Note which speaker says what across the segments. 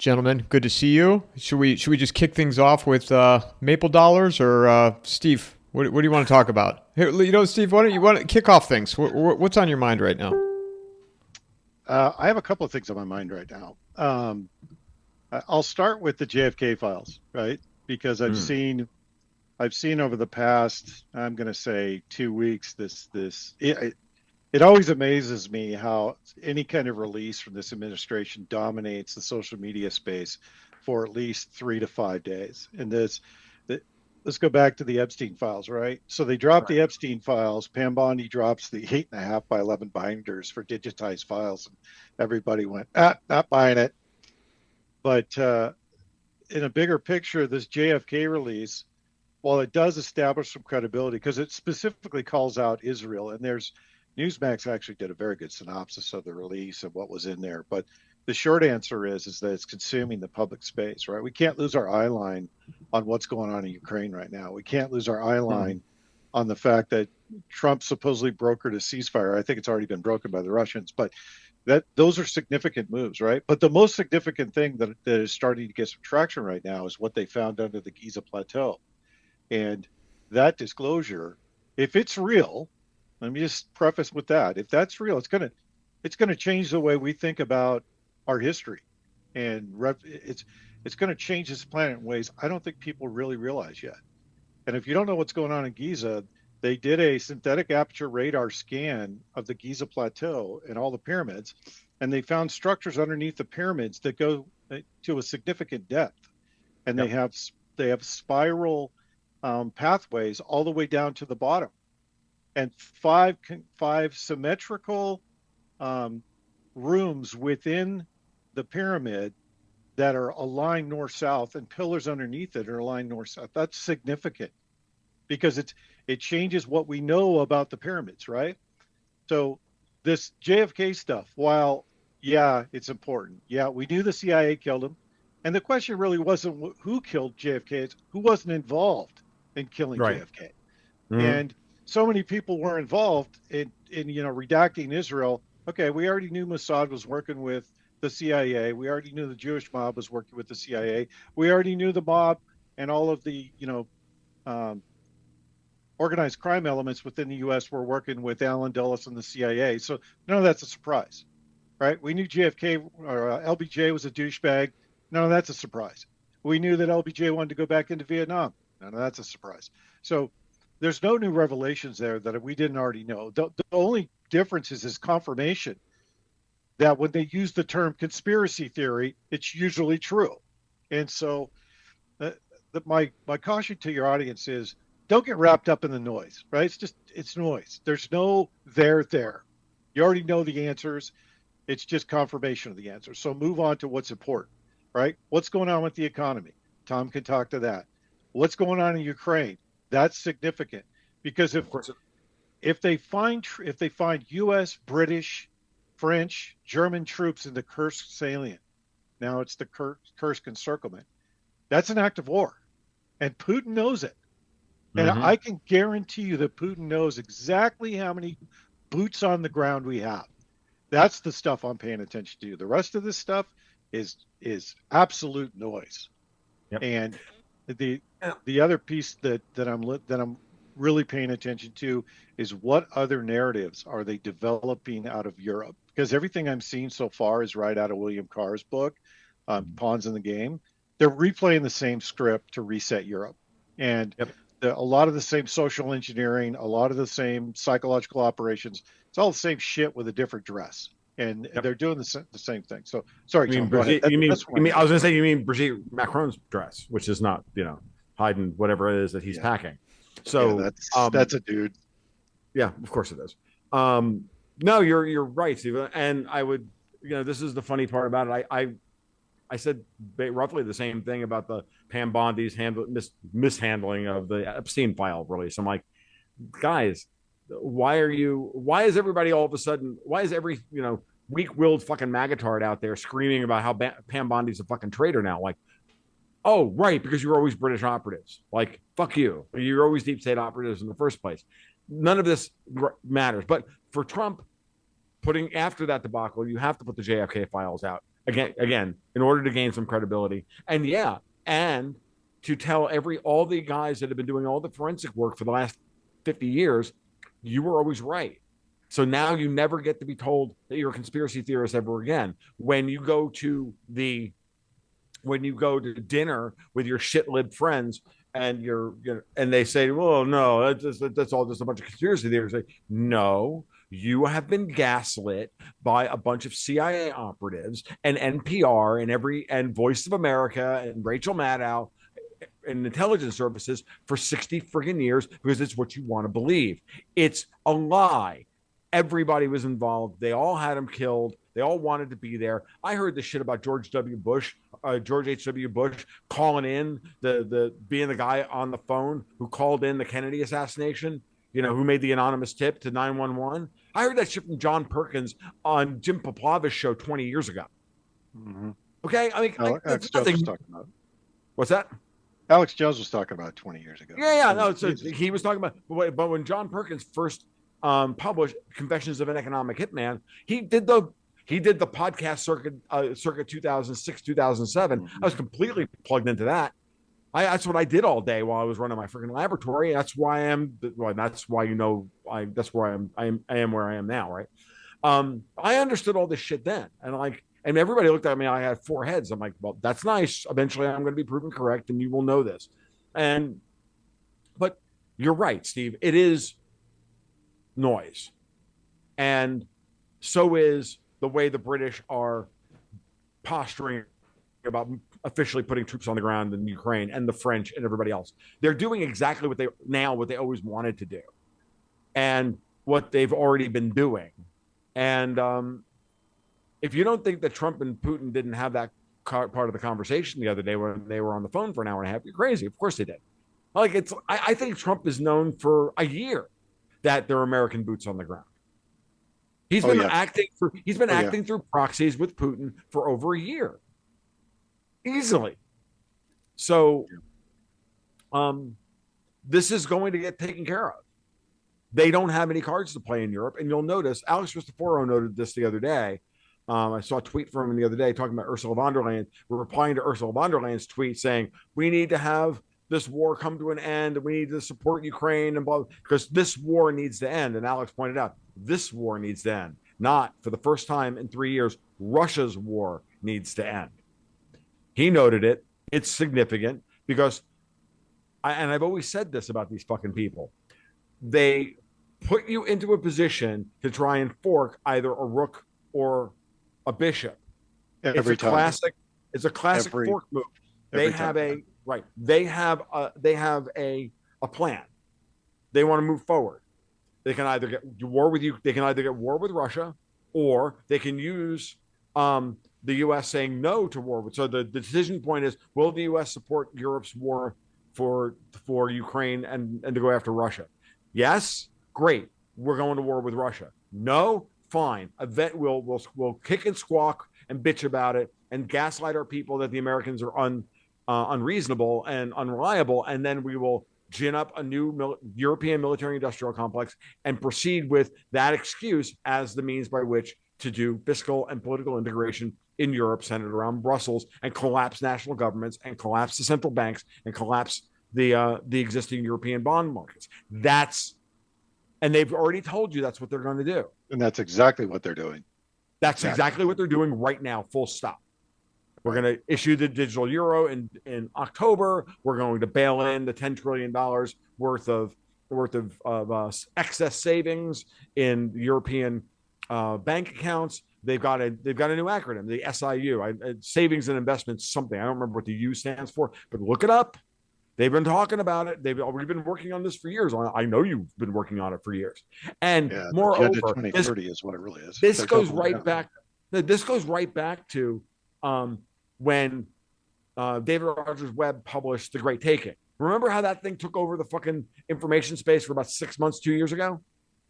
Speaker 1: Gentlemen, good to see you. Should we just kick things off with Maple Dollars or Steve? What do you want to talk about? Here, Steve, why don't you want to kick off things? What's on your mind right now?
Speaker 2: I have a couple of things on my mind right now. I'll start with the JFK files, right? Because I've seen over the past, I'm going to say 2 weeks, it always amazes me how any kind of release from this administration dominates the social media space for at least 3 to 5 days. And let's go back to the Epstein files, right? So they dropped the Epstein files. Pam Bondi drops the 8.5 by 11 binders for digitized files. And everybody went, not buying it. But in a bigger picture, this JFK release, while it does establish some credibility, because it specifically calls out Israel, and Newsmax actually did a very good synopsis of the release and what was in there. But the short answer is that it's consuming the public space, right? We can't lose our eye line on what's going on in Ukraine right now. We can't lose our eye line on the fact that Trump supposedly brokered a ceasefire. I think it's already been broken by the Russians, but those are significant moves, right? But the most significant thing that is starting to get some traction right now is what they found under the Giza plateau. And that disclosure, if it's real, let me just preface with that. If that's real, it's gonna change the way we think about our history, and it's gonna change this planet in ways I don't think people really realize yet. And if you don't know what's going on in Giza, they did a synthetic aperture radar scan of the Giza plateau and all the pyramids, and they found structures underneath the pyramids that go to a significant depth, and they have spiral pathways all the way down to the bottom. And five symmetrical rooms within the pyramid that are aligned north-south, and pillars underneath it are aligned north-south. That's significant because it changes what we know about the pyramids, right? So this JFK stuff, while, it's important. Yeah, we knew the CIA killed him. And the question really wasn't who killed JFK, it's who wasn't involved in killing JFK. And so many people were involved in redacting Israel. Okay, we already knew Mossad was working with the CIA. We already knew the Jewish mob was working with the CIA. We already knew the mob and all of the organized crime elements within the U.S. were working with Allen Dulles and the CIA. So none of that's a surprise, right? We knew JFK or LBJ was a douchebag. None of that's a surprise. We knew that LBJ wanted to go back into Vietnam. None of that's a surprise. So there's no new revelations there that we didn't already know. The only difference is confirmation that when they use the term conspiracy theory, it's usually true. And so my caution to your audience is don't get wrapped up in the noise, right? It's noise. There's no there. You already know the answers. It's just confirmation of the answers. So move on to what's important, right? What's going on with the economy? Tom can talk to that. What's going on in Ukraine? That's significant because if they find U.S., British, French, German troops in the Kursk salient, now it's the Kursk encirclement, that's an act of war, and Putin knows it. And I can guarantee you that Putin knows exactly how many boots on the ground we have. That's the stuff I'm paying attention to. The rest of this stuff is absolute noise. Yep. And the other piece that I'm really paying attention to is what other narratives are they developing out of Europe? Because everything I'm seeing so far is right out of William Carr's book, Pawns in the Game. They're replaying the same script to reset Europe. And a lot of the same social engineering, a lot of the same psychological operations. It's all the same shit with a different dress. And they're doing the same thing. So sorry, Tom,
Speaker 3: you mean I was going to say, you mean Brigitte Macron's dress, which is not, hiding whatever it is that he's packing. So
Speaker 2: that's a dude.
Speaker 3: Yeah, of course it is. No, you're right, Steve. And I would, this is the funny part about it. I said roughly the same thing about the Pam Bondi's mishandling of the Epstein file release. I'm like, guys, why is everybody all of a sudden, why is every, weak-willed fucking magatard out there screaming about how Pam Bondi's a fucking traitor now? Like, oh, right, because you're always British operatives. Like, fuck you. You're always deep state operatives in the first place. None of this matters. But for Trump, putting after that debacle, you have to put the JFK files out. again, in order to gain some credibility. And yeah, and to tell all the guys that have been doing all the forensic work for the last 50 years, you were always right. So now you never get to be told that you're a conspiracy theorist ever again. When you go to dinner with your shit-lib friends and and they say, well, no, that's all just a bunch of conspiracy theories. Like, no, you have been gaslit by a bunch of CIA operatives and NPR and Voice of America and Rachel Maddow and intelligence services for 60 friggin' years because it's what you want to believe. It's a lie. Everybody was involved. They all had him killed. They all wanted to be there. I heard the shit about George H.W. Bush calling in being the guy on the phone who called in the Kennedy assassination, who made the anonymous tip to 911. I heard that shit from John Perkins on Jim Poplava's show 20 years ago.
Speaker 2: Mm-hmm.
Speaker 3: Okay. I mean,
Speaker 2: Alex Jones was talking about.
Speaker 3: What's that?
Speaker 2: Alex Jones was talking about 20 years ago.
Speaker 3: Yeah. No, he was talking about, but when John Perkins first published Confessions of an Economic Hitman, he did the podcast circuit 2006, 2007.
Speaker 2: Mm-hmm.
Speaker 3: I was completely plugged into that. That's what I did all day while I was running my freaking laboratory. That's why I am where I am now, right? I understood all this shit then, and everybody looked at me. I had 4 heads. I'm like, well, that's nice. Eventually, I'm going to be proven correct, and you will know this. But you're right, Steve. It is noise, and so is the way the British are posturing about officially putting troops on the ground in Ukraine, and the French and everybody else. They're doing exactly what they always wanted to do, and what they've already been doing. And if you don't think that Trump and Putin didn't have that part of the conversation the other day when they were on the phone for an hour and a half, you're crazy. Of course they did. I think Trump is known for a year that there are American boots on the ground. He's been acting through proxies with Putin for over a year. Easily. So this is going to get taken care of. They don't have any cards to play in Europe. And you'll notice, Alex Christoforo noted this the other day. I saw a tweet from him the other day talking about Ursula von der Leyen. We're replying to Ursula von der Leyen's tweet saying, we need to have this war come to an end, and we need to support Ukraine and blah, because this war needs to end. And Alex pointed out, this war needs to end. Not for the first time in 3 years, Russia's war needs to end. He noted it. It's significant because, I've always said this about these fucking people. They put you into a position to try and fork either a rook or a bishop. It's a classic fork move. They have a plan. They want to move forward. They can either get war with you. They can either get war with Russia, or they can use the U.S. saying no to war. So the decision point is: will the U.S. support Europe's war for Ukraine and to go after Russia? Yes, great. We're going to war with Russia. No, fine. We'll kick and squawk and bitch about it and gaslight our people that the Americans are unreasonable and unreliable, and then we will gin up a new European military-industrial complex and proceed with that excuse as the means by which to do fiscal and political integration in Europe, centered around Brussels, and collapse national governments and collapse the central banks and collapse the existing European bond markets. And they've already told you that's what they're going to do.
Speaker 2: And that's exactly what they're doing.
Speaker 3: That's exactly what they're doing right now, full stop. We're going to issue the digital euro in October. We're going to bail in the $10 trillion worth of excess savings in European bank accounts. They've got a new acronym, the SIU, savings and investments something. I don't remember what the U stands for, but look it up. They've been talking about it. We've been working on this for years. I know you've been working on it for years. And moreover,
Speaker 2: 2030 is what it really is.
Speaker 3: This goes right back. This goes right back to when David Rogers Webb published The Great Taking. Remember how that thing took over the fucking information space for about 6 months, 2 years ago?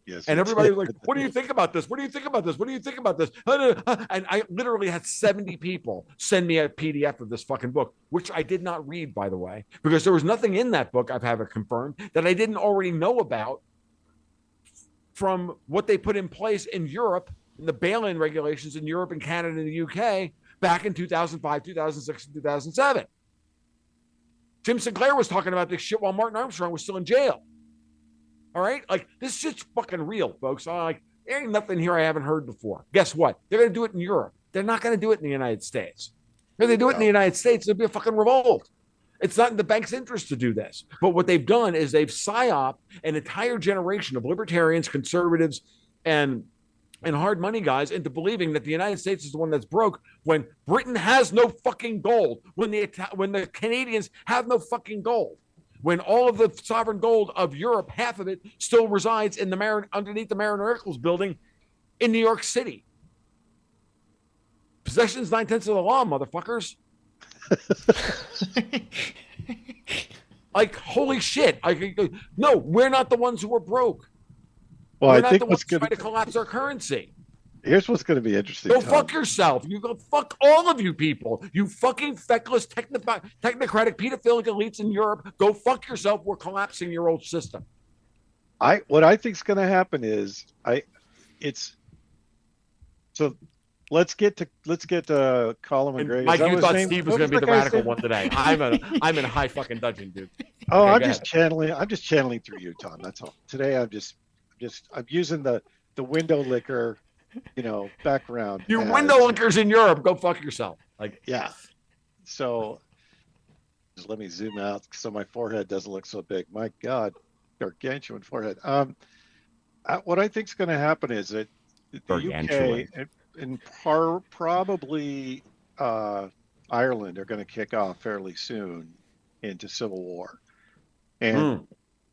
Speaker 2: Yes.
Speaker 3: And everybody was like, what do you think about this? What do you think about this? What do you think about this? And I literally had 70 people send me a PDF of this fucking book, which I did not read, by the way, because there was nothing in that book, I've had it confirmed, that I didn't already know about from what they put in place in Europe, in the bail-in regulations in Europe and Canada and the UK, back in 2005, 2006, and 2007. Tim Sinclair was talking about this shit while Martin Armstrong was still in jail. All right? Like, this shit's fucking real, folks. I'm like, there ain't nothing here I haven't heard before. Guess what? They're going to do it in Europe. They're not going to do it in the United States. If they do it in the United States, there'll be a fucking revolt. It's not in the bank's interest to do this. But what they've done is they've psyoped an entire generation of libertarians, conservatives, and hard money guys into believing that the United States is the one that's broke when Britain has no fucking gold, when the Canadians have no fucking gold, when all of the sovereign gold of Europe, half of it still resides in underneath the Mariner Eccles building in New York City. Possession is 9/10 of the law, motherfuckers. Like, holy shit. No, we're not the ones who are broke.
Speaker 2: Well,
Speaker 3: we're
Speaker 2: I
Speaker 3: not
Speaker 2: think
Speaker 3: the ones trying to collapse our currency.
Speaker 2: Here's what's going to be interesting.
Speaker 3: Go
Speaker 2: Tom.
Speaker 3: fuck yourself. You go fuck all of you people. You fucking feckless technocratic pedophilic elites in Europe. Go fuck yourself. We're collapsing your old system.
Speaker 2: What I think is going to happen is let's get to Colin
Speaker 3: And
Speaker 2: McGregor.
Speaker 3: Mike, you thought Steve was going to be the radical one today. I'm in high fucking dudgeon, dude.
Speaker 2: Oh,
Speaker 3: Okay,
Speaker 2: I'm just channeling through you, Tom. That's all. Today I'm using the window licker, background.
Speaker 3: You window lickers in Europe, go fuck yourself. Like,
Speaker 2: yeah. So just let me zoom out so my forehead doesn't look so big. My God, gargantuan forehead. What I think is going to happen is that the UK and probably Ireland are going to kick off fairly soon into civil war, and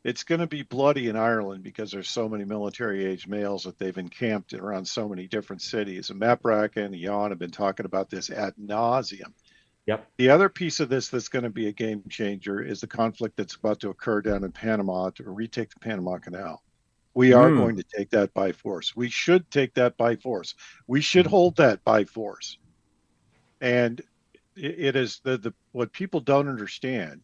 Speaker 2: it's going to be bloody in Ireland because there's so many military-age males that they've encamped around so many different cities. And Matt Bracken and Jan have been talking about this ad nauseum.
Speaker 3: Yep.
Speaker 2: The other piece of this that's going to be a game changer is the conflict that's about to occur down in Panama to retake the Panama Canal. We are going to take that by force. We should take that by force. We should hold that by force. And it is what people don't understand,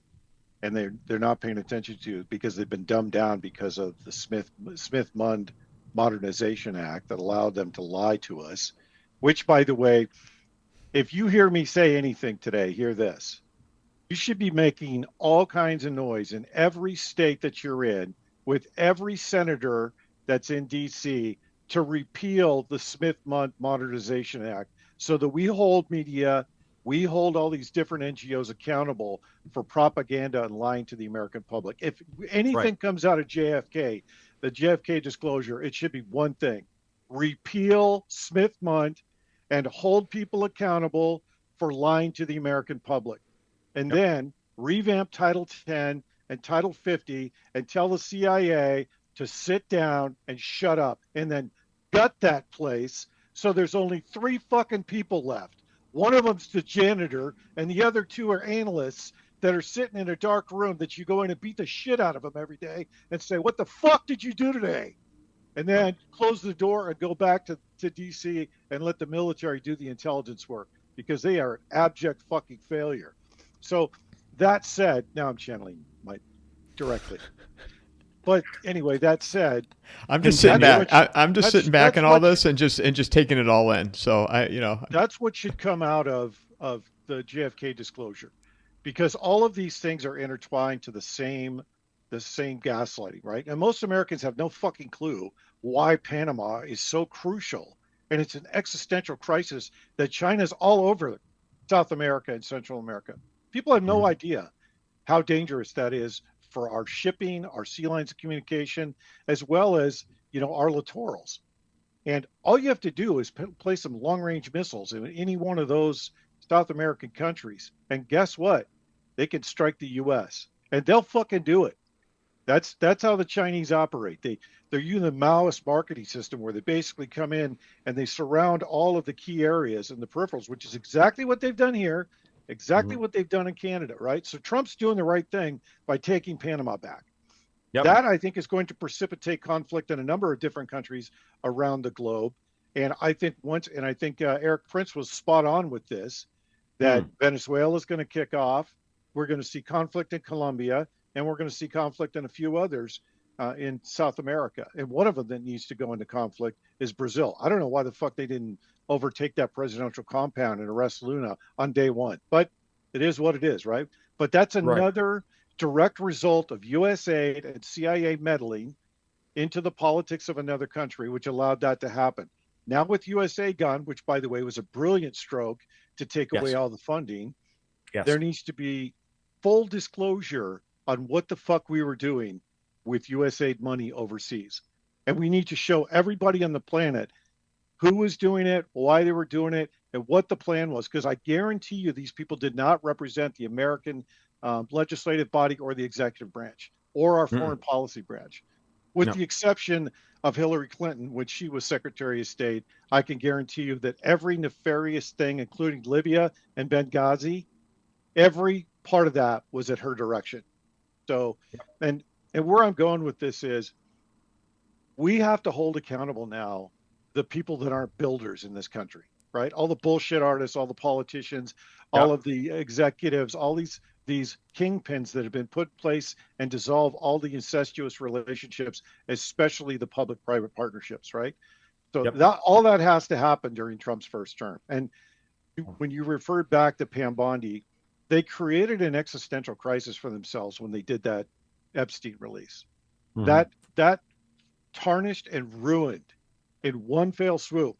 Speaker 2: and they're not paying attention to because they've been dumbed down because of the Smith-Mund Modernization Act that allowed them to lie to us, which, by the way, if you hear me say anything today, hear this. You should be making all kinds of noise in every state that you're in with every senator that's in D.C. to repeal the Smith-Mund Modernization Act so that we hold media, we hold all these different NGOs accountable for propaganda and lying to the American public. If anything comes out of JFK, the JFK disclosure, it should be one thing: repeal Smith-Mund and hold people accountable for lying to the American public. And then revamp Title 10 and Title 50 and tell the CIA to sit down and shut up, and then gut that place so there's only 3 fucking people left. One of them's the janitor, and the other 2 are analysts that are sitting in a dark room that you go in and beat the shit out of them every day and say, what the fuck did you do today? And then close the door and go back to D.C. and let the military do the intelligence work because they are an abject fucking failure. So that said, now I'm channeling Mike directly. But anyway, that said,
Speaker 1: I'm just sitting back. I'm just sitting back in all this and just taking it all in. So
Speaker 2: that's what should come out of the JFK disclosure, because all of these things are intertwined to the same gaslighting, right? And most Americans have no fucking clue why Panama is so crucial, and it's an existential crisis that China's all over South America and Central America. People have no idea how dangerous that is for our shipping, our sea lines of communication, as well as, our littorals. And all you have to do is place some long-range missiles in any one of those South American countries. And guess what? They can strike the U.S. and they'll fucking do it. That's how the Chinese operate. They're using the Maoist marketing system where they basically come in and they surround all of the key areas and the peripherals, which is exactly what they've done here. Exactly what they've done in Canada, right? So Trump's doing the right thing by taking Panama back. Yep. That, I think, is going to precipitate conflict in a number of different countries around the globe. And I think Eric Prince was spot on with this, that Venezuela is going to kick off. We're going to see conflict in Colombia, and we're going to see conflict in a few others in South America. And one of them that needs to go into conflict is Brazil. I don't know why the fuck they didn't overtake that presidential compound and arrest Luna on day one, but it is what it is, right? But that's another direct result of US aid and CIA meddling into the politics of another country, which allowed that to happen. Now with USA gone, which by the way was a brilliant stroke to take away all the funding, there needs to be full disclosure on what the fuck we were doing with USAID money overseas. And we need to show everybody on the planet who was doing it, why they were doing it, and what the plan was. Because I guarantee you these people did not represent the American legislative body or the executive branch or our foreign policy branch. With the exception of Hillary Clinton, when she was Secretary of State, I can guarantee you that every nefarious thing, including Libya and Benghazi, every part of that was at her direction. So, and where I'm going with this is we have to hold accountable now the people that aren't builders in this country, right? All the bullshit artists, all the politicians, all of the executives, all these kingpins that have been put in place and dissolve all the incestuous relationships, especially the public-private partnerships, right? So that all that has to happen during Trump's first term. And when you referred back to Pam Bondi, they created an existential crisis for themselves when they did that Epstein release. That tarnished and ruined in one fell swoop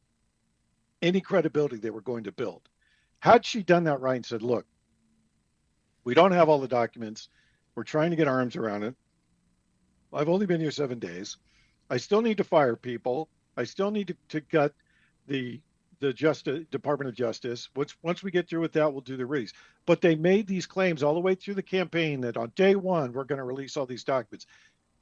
Speaker 2: any credibility they were going to build. Had she done that right and said, look, we don't have all the documents. We're trying to get arms around it. I've only been here 7 days. I still need to fire people. I still need to gut the Department of Justice. Once we get through with that, we'll do the release. But they made these claims all the way through the campaign that on day one, we're going to release all these documents.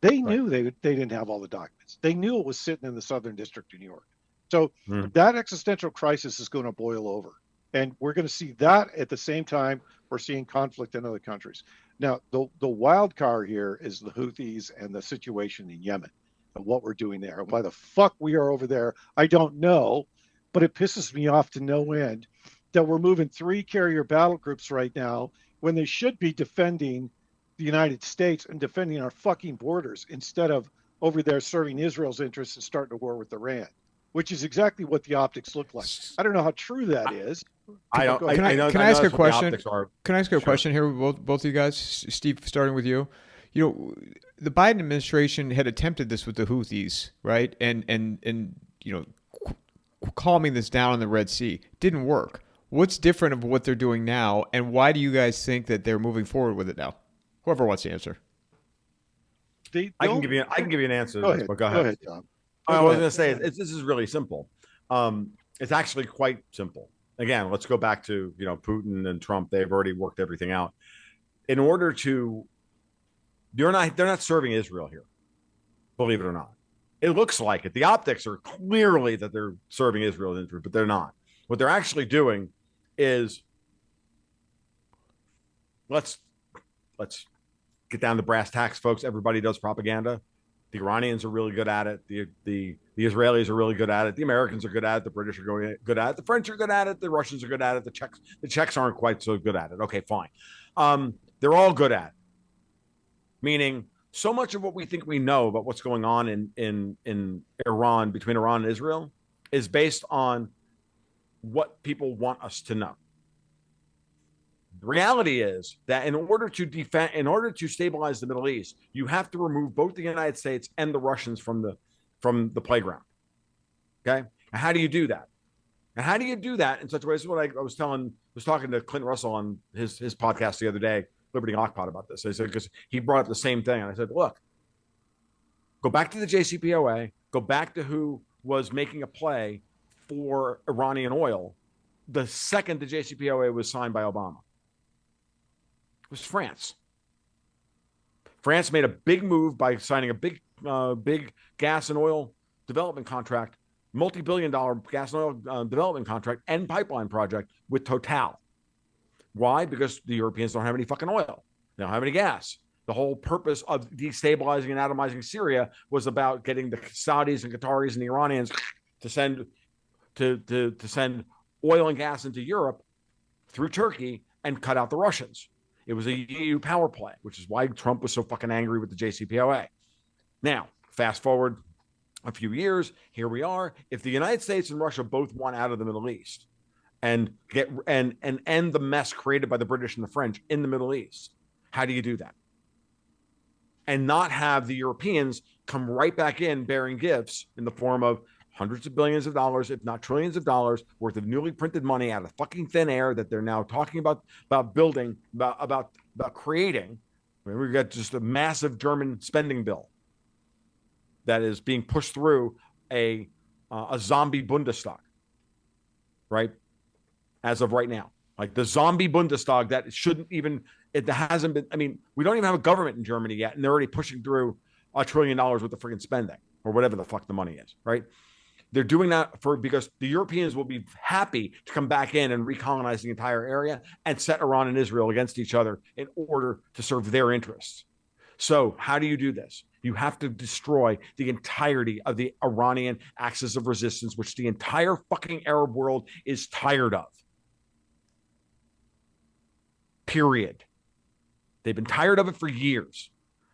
Speaker 2: They knew they didn't have all the documents. They knew it was sitting in the Southern District of New York. So that existential crisis is going to boil over. And we're going to see that at the same time we're seeing conflict in other countries. Now, the wild card here is the Houthis and the situation in Yemen and what we're doing there. Why the fuck we are over there, I don't know, but it pisses me off to no end that we're moving 3 carrier battle groups right now when they should be defending the United States and defending our fucking borders instead of over there serving Israel's interests and starting a war with Iran, which is exactly what the optics look like. I don't know how true that is.
Speaker 1: Can I ask a question? Can I ask you a question here with both of you guys? Steve, starting with you. You know, the Biden administration had attempted this with the Houthis, right? And you know, calming this down in the Red Sea didn't work. What's different of what they're doing now, and why do you guys think that they're moving forward with it now? Whoever wants to answer.
Speaker 3: I can give you an answer.
Speaker 2: Go ahead.
Speaker 3: Go ahead.
Speaker 2: Tom.
Speaker 3: I was going to say this is really simple. It's actually quite simple. Again, let's go back to Putin and Trump. They've already worked everything out. In order to, they're not serving Israel here, believe it or not. It looks like it. The optics are clearly that they're serving Israel, but they're not. What they're actually doing is let's get down to brass tacks, folks. Everybody does propaganda. The Iranians are really good at it. The Israelis are really good at it. The Americans are good at it. The British are good at it. The French are good at it. The Russians are good at it. The Czechs aren't quite so good at it. Okay, fine. They're all good at it. Meaning, so much of what we think we know about what's going on in Iran, between Iran and Israel, is based on what people want us to know. The reality is that in order to stabilize the Middle East, you have to remove both the United States and the Russians from the playground. Okay, and how do you do that? And how do you do that in such a way? This is what I was talking to Clint Russell on his podcast the other day, Liberty Lockpot, about this. I said, because he brought up the same thing, and I said, look, go back to the JCPOA, go back to who was making a play for Iranian oil the second the JCPOA was signed by Obama. It was France. France made a big move by signing a big gas and oil development contract, multi-billion-dollar gas and oil development contract and pipeline project with Total. Why? Because the Europeans don't have any fucking oil. They don't have any gas. The whole purpose of destabilizing and atomizing Syria was about getting the Saudis and Qataris and the Iranians to send oil and gas into Europe through Turkey and cut out the Russians. It was a EU power play, which is why Trump was so fucking angry with the JCPOA. Now, fast forward a few years, here we are. If the United States and Russia both want out of the Middle East and end the mess created by the British and the French in the Middle East, how do you do that? And not have the Europeans come right back in bearing gifts in the form of hundreds of billions of dollars, if not trillions of dollars worth of newly printed money out of fucking thin air that they're now talking about building, about creating. I mean, we've got just a massive German spending bill that is being pushed through a zombie Bundestag, right? As of right now, like the zombie Bundestag that shouldn't even, it hasn't been, I mean, we don't even have a government in Germany yet, and they're already pushing through $1 trillion worth of freaking spending or whatever the fuck the money is, right? They're doing that because the Europeans will be happy to come back in and recolonize the entire area and set Iran and Israel against each other in order to serve their interests. So how do you do this? You have to destroy the entirety of the Iranian axis of resistance, which the entire fucking Arab world is tired of. Period. They've been tired of it for years.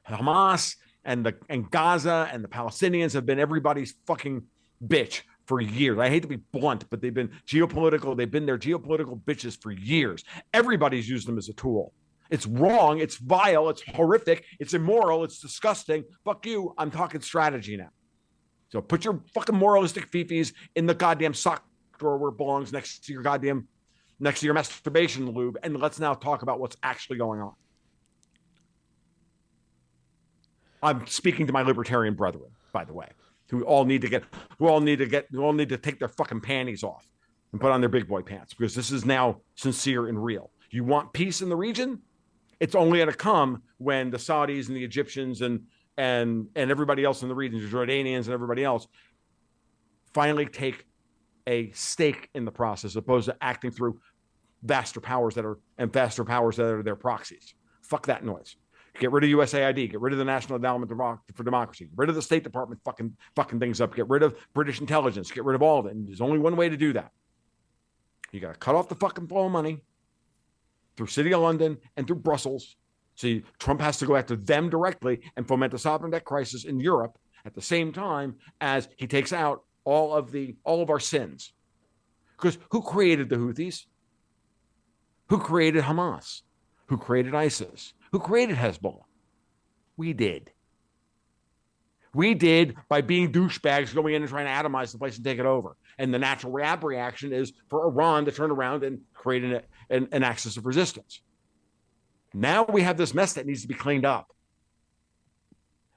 Speaker 3: Hamas and Gaza and the Palestinians have been everybody's fucking bitch for years. I hate to be blunt, but they've been their geopolitical bitches for years. Everybody's used them as a tool. It's wrong, it's vile, it's horrific, it's immoral, it's disgusting. Fuck you, I'm talking strategy now. So put your fucking moralistic fifis in the goddamn sock drawer where it belongs, next to your masturbation lube, and let's now talk about what's actually going on. I'm speaking to my libertarian brethren, by the way, who all need to take their fucking panties off and put on their big boy pants, because this is now sincere and real. You want peace in the region? It's only going to come when the Saudis and the Egyptians and everybody else in the region, the Jordanians and everybody else, finally take a stake in the process, as opposed to acting through vaster powers that are their proxies. Fuck that noise. Get rid of USAID. Get rid of the National Endowment for Democracy. Get rid of the State Department fucking things up. Get rid of British intelligence. Get rid of all of it. And there's only one way to do that. You got to cut off the fucking flow of money through City of London and through Brussels. See, Trump has to go after them directly and foment a sovereign debt crisis in Europe at the same time as he takes out all of our sins. Because who created the Houthis? Who created Hamas? Who created ISIS? Who created Hezbollah? We did. We did by being douchebags going in and trying to atomize the place and take it over. And the natural reaction is for Iran to turn around and create an axis of resistance. Now we have this mess that needs to be cleaned up.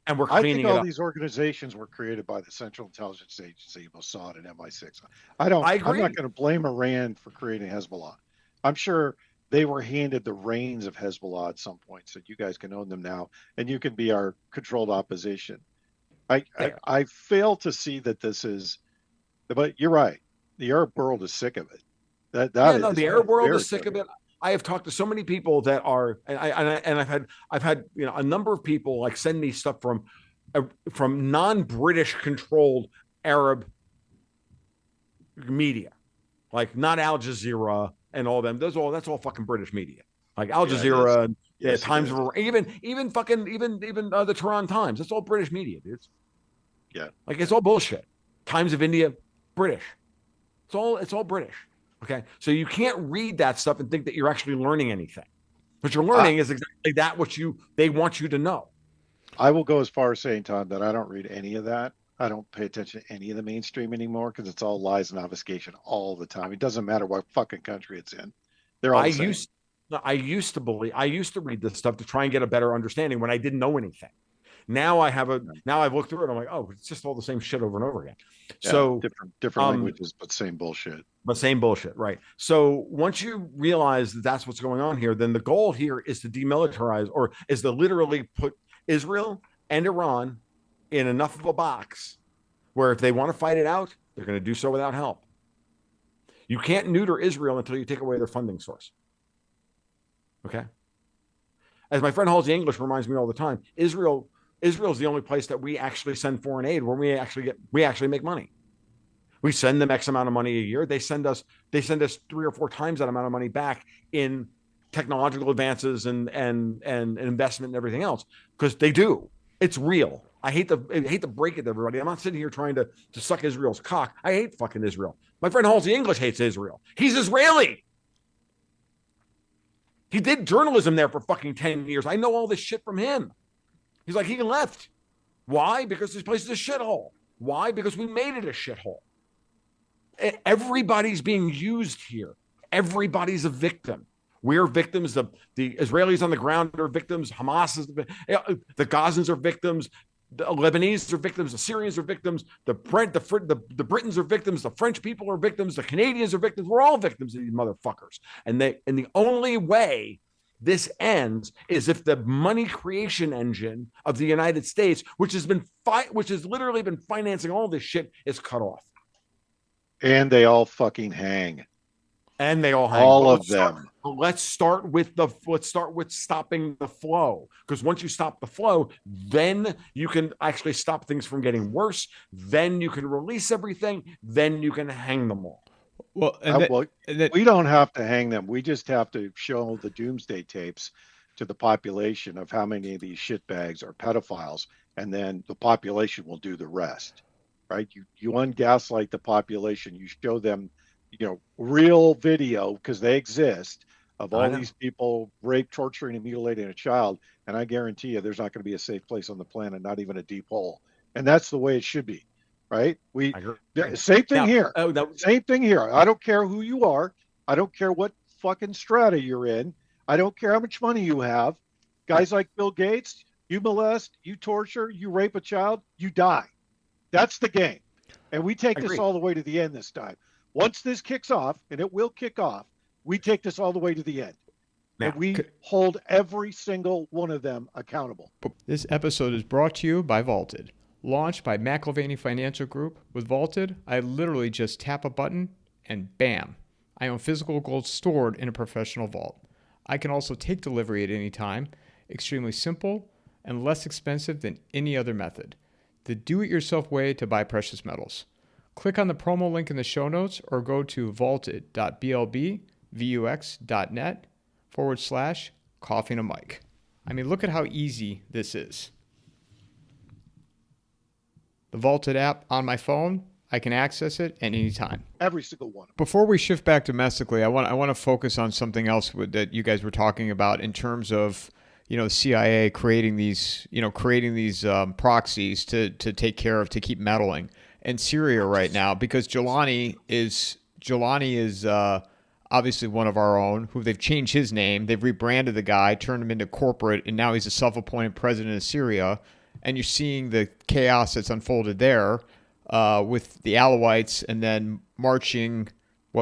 Speaker 3: And we're cleaning it up.
Speaker 2: I think all these organizations were created by the Central Intelligence Agency, Mossad and MI6. I'm not going to blame Iran for creating Hezbollah. I'm sure they were handed the reins of Hezbollah at some point, so you guys can own them now, and you can be our controlled opposition. I fail to see that this is, but you're right. The Arab world is sick of it.
Speaker 3: The Arab world is sick of it. I have talked to so many people that are, and I've had a number of people like send me stuff from non-British controlled Arab media, like not Al Jazeera and all them. That's all fucking British media, like Al Jazeera, Times of even the Tehran Times. That's all British media, dudes.
Speaker 2: Yeah,
Speaker 3: like it's all bullshit. Times of India, British. It's all British. Okay, so you can't read that stuff and think that you're actually learning anything. What you're learning is exactly that they want you to know.
Speaker 2: I will go as far as saying, Todd, that I don't read any of that. I don't pay attention to any of the mainstream anymore because it's all lies and obfuscation all the time. It doesn't matter what fucking country it's in. They're all the same.
Speaker 3: I used to read this stuff to try and get a better understanding when I didn't know anything. Now I've looked through it. I'm like, oh, it's just all the same shit over and over again. Yeah, so
Speaker 2: different languages, but same bullshit.
Speaker 3: Right. So once you realize that that's what's going on here, then the goal here is to demilitarize, or is to literally put Israel and Iran in enough of a box where if they want to fight it out, they're going to do so without help. You can't neuter Israel until you take away their funding source. Okay. As my friend Halsey English reminds me all the time, Israel is the only place that we actually send foreign aid where we actually make money. We send them X amount of money a year. They send us 3 or 4 times that amount of money back in technological advances and investment and everything else, because they do. It's real. I hate to break it to everybody. I'm not sitting here trying to suck Israel's cock. I hate fucking Israel. My friend Halsey English hates Israel. He's Israeli. He did journalism there for fucking 10 years. I know all this shit from him. He's like, he left. Why? Because this place is a shithole. Why? Because we made it a shithole. Everybody's being used here. Everybody's a victim. We're victims. The Israelis on the ground are victims. Hamas is the Gazans are victims. The Lebanese are victims. The Syrians are victims. The Britons are victims. The French people are victims. The Canadians are victims. We're all victims of these motherfuckers. And the only way this ends is if the money creation engine of the United States, which has literally been financing all this shit, is cut off.
Speaker 2: And they all fucking hang.
Speaker 3: And they all hang.
Speaker 2: All of them.
Speaker 3: Let's start with stopping the flow. Because once you stop the flow, then you can actually stop things from getting worse. Then you can release everything. Then you can hang them all.
Speaker 2: Well, we don't have to hang them. We just have to show the doomsday tapes to the population of how many of these shitbags are pedophiles, and then the population will do the rest. Right? You ungaslight the population. You show them, real video, because they exist, of all these people rape, torturing, and mutilating a child. And I guarantee you, there's not going to be a safe place on the planet, not even a deep hole. And that's the way it should be, right? Same thing here. Same thing here. I don't care who you are. I don't care what fucking strata you're in. I don't care how much money you have. Guys like Bill Gates, you molest, you torture, you rape a child, you die. That's the game. And we take this all the way to the end this time. Once this kicks off, and it will kick off, we take this all the way to the end. Now, and we hold every single one of them accountable.
Speaker 1: This episode is brought to you by Vaulted. Launched by McIlvaney Financial Group. With Vaulted, I literally just tap a button and bam, I own physical gold stored in a professional vault. I can also take delivery at any time. Extremely simple and less expensive than any other method. The do-it-yourself way to buy precious metals. Click on the promo link in the show notes or go to vaulted.blbvux.net/coffeeandamike. I mean, look at how easy this is. The Vaulted app on my phone, I can access it at any time.
Speaker 2: Every single one.
Speaker 1: Before we shift back domestically, I want to focus on something else that you guys were talking about in terms of the CIA creating these proxies to take care of, to keep meddling in Syria right now, because Jelani is obviously one of our own, who they've changed his name. They've rebranded the guy, turned him into corporate, and now he's a self-appointed president of Syria. And you're seeing the chaos that's unfolded there with the Alawites, and then marching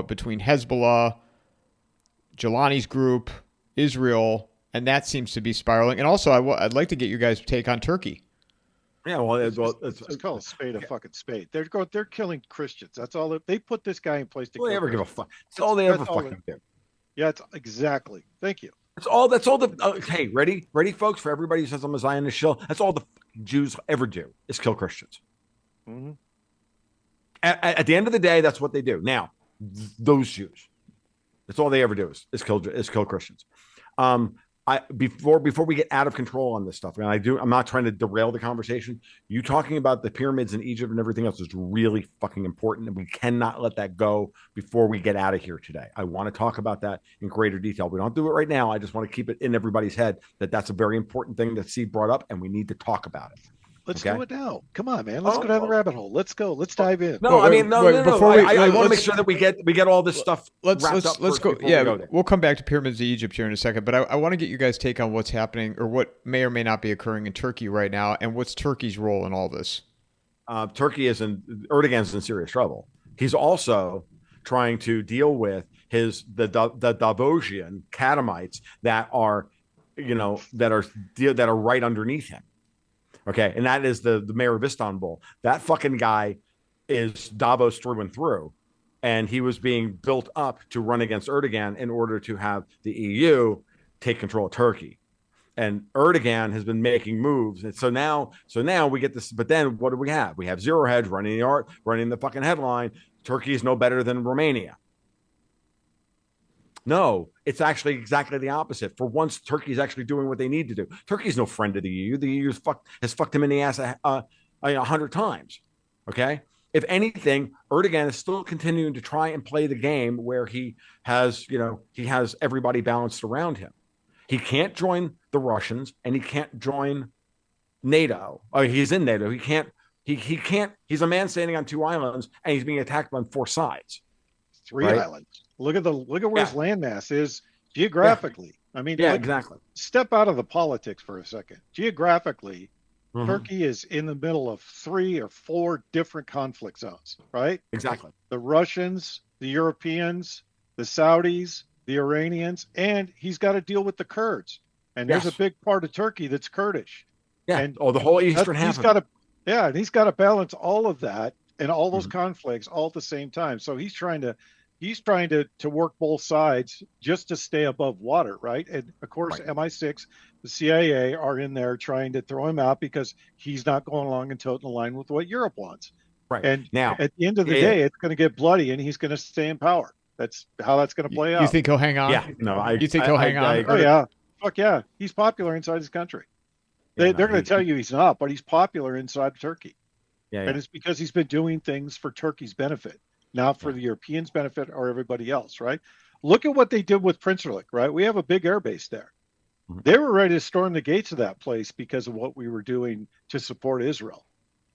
Speaker 1: between Hezbollah, Jelani's group, Israel, and that seems to be spiraling. And also, I'd like to get your guys' take on Turkey.
Speaker 3: Yeah, well,
Speaker 2: it's called a spade a fucking spade. They're killing Christians. That's all. They put this guy in place to.
Speaker 3: Well, they ever give a fuck. That's all they ever fucking do.
Speaker 2: Yeah, it's exactly. Thank you.
Speaker 3: That's all. Hey, ready, folks? For everybody who says I'm a Zionist shill, that's all the Jews ever do is kill Christians. Mm-hmm. At the end of the day, that's what they do. Now, those Jews, that's all they ever do is kill Christians. Before we get out of control on this stuff, and I'm not trying to derail the conversation. You talking about the pyramids in Egypt and everything else is really fucking important, and we cannot let that go before we get out of here today. I want to talk about that in greater detail. We don't do it right now. I just want to keep it in everybody's head that that's a very important thing that Steve brought up, and we need to talk about it.
Speaker 2: Let's do it now. Come on, man. Let's go down the rabbit hole. Let's go. Let's dive in.
Speaker 3: No. I want to make sure that we get all this stuff wrapped up.
Speaker 1: Let's go. Yeah, we'll come back to pyramids of Egypt here in a second, but I want to get you guys' take on what's happening or what may or may not be occurring in Turkey right now, and what's Turkey's role in all this.
Speaker 3: Erdogan's in serious trouble. He's also trying to deal with the Davosian Kadamites that are right underneath him. Okay, and that is the mayor of Istanbul. That fucking guy is Davos through and through, and he was being built up to run against Erdogan in order to have the EU take control of Turkey. And Erdogan has been making moves, and so now we get this. But then what do we have? We have Zero Hedge running the fucking headline. Turkey is no better than Romania. No, it's actually exactly the opposite. For once, Turkey's actually doing what they need to do. Turkey's no friend of the EU. The EU has fucked him in the ass 100 times. Okay. If anything, Erdogan is still continuing to try and play the game where he has everybody balanced around him. He can't join the Russians and he can't join NATO. He's in NATO. He can't. He can't. He's a man standing on two islands and he's being attacked on four sides.
Speaker 2: Three islands. Look at where his landmass is geographically.
Speaker 3: Yeah.
Speaker 2: I mean,
Speaker 3: exactly.
Speaker 2: Step out of the politics for a second. Geographically, Turkey is in the middle of 3 or 4 different conflict zones, right?
Speaker 3: Exactly.
Speaker 2: The Russians, the Europeans, the Saudis, the Iranians, and he's got to deal with the Kurds. And there's a big part of Turkey that's Kurdish.
Speaker 3: Yeah.
Speaker 2: And
Speaker 3: the whole eastern half.
Speaker 2: And he's got to balance all of that and all those conflicts all at the same time. So he's trying to work both sides just to stay above water, right? And of course, MI6, the CIA are in there trying to throw him out because he's not going along and toting the line with what Europe wants.
Speaker 3: Right.
Speaker 2: And
Speaker 3: now,
Speaker 2: at the end of the day, it's going to get bloody, and he's going to stay in power. That's how that's going to play out.
Speaker 1: You think he'll hang on?
Speaker 3: Yeah. No,
Speaker 1: you think he'll hang on?
Speaker 2: Oh yeah, fuck yeah, he's popular inside his country. They're going to tell you he's not, but he's popular inside Turkey. Yeah. And it's because he's been doing things for Turkey's benefit, not for the Europeans' benefit or everybody else, right? Look at what they did with Princelik, right? We have a big air base there. They were ready to storm the gates of that place because of what we were doing to support Israel.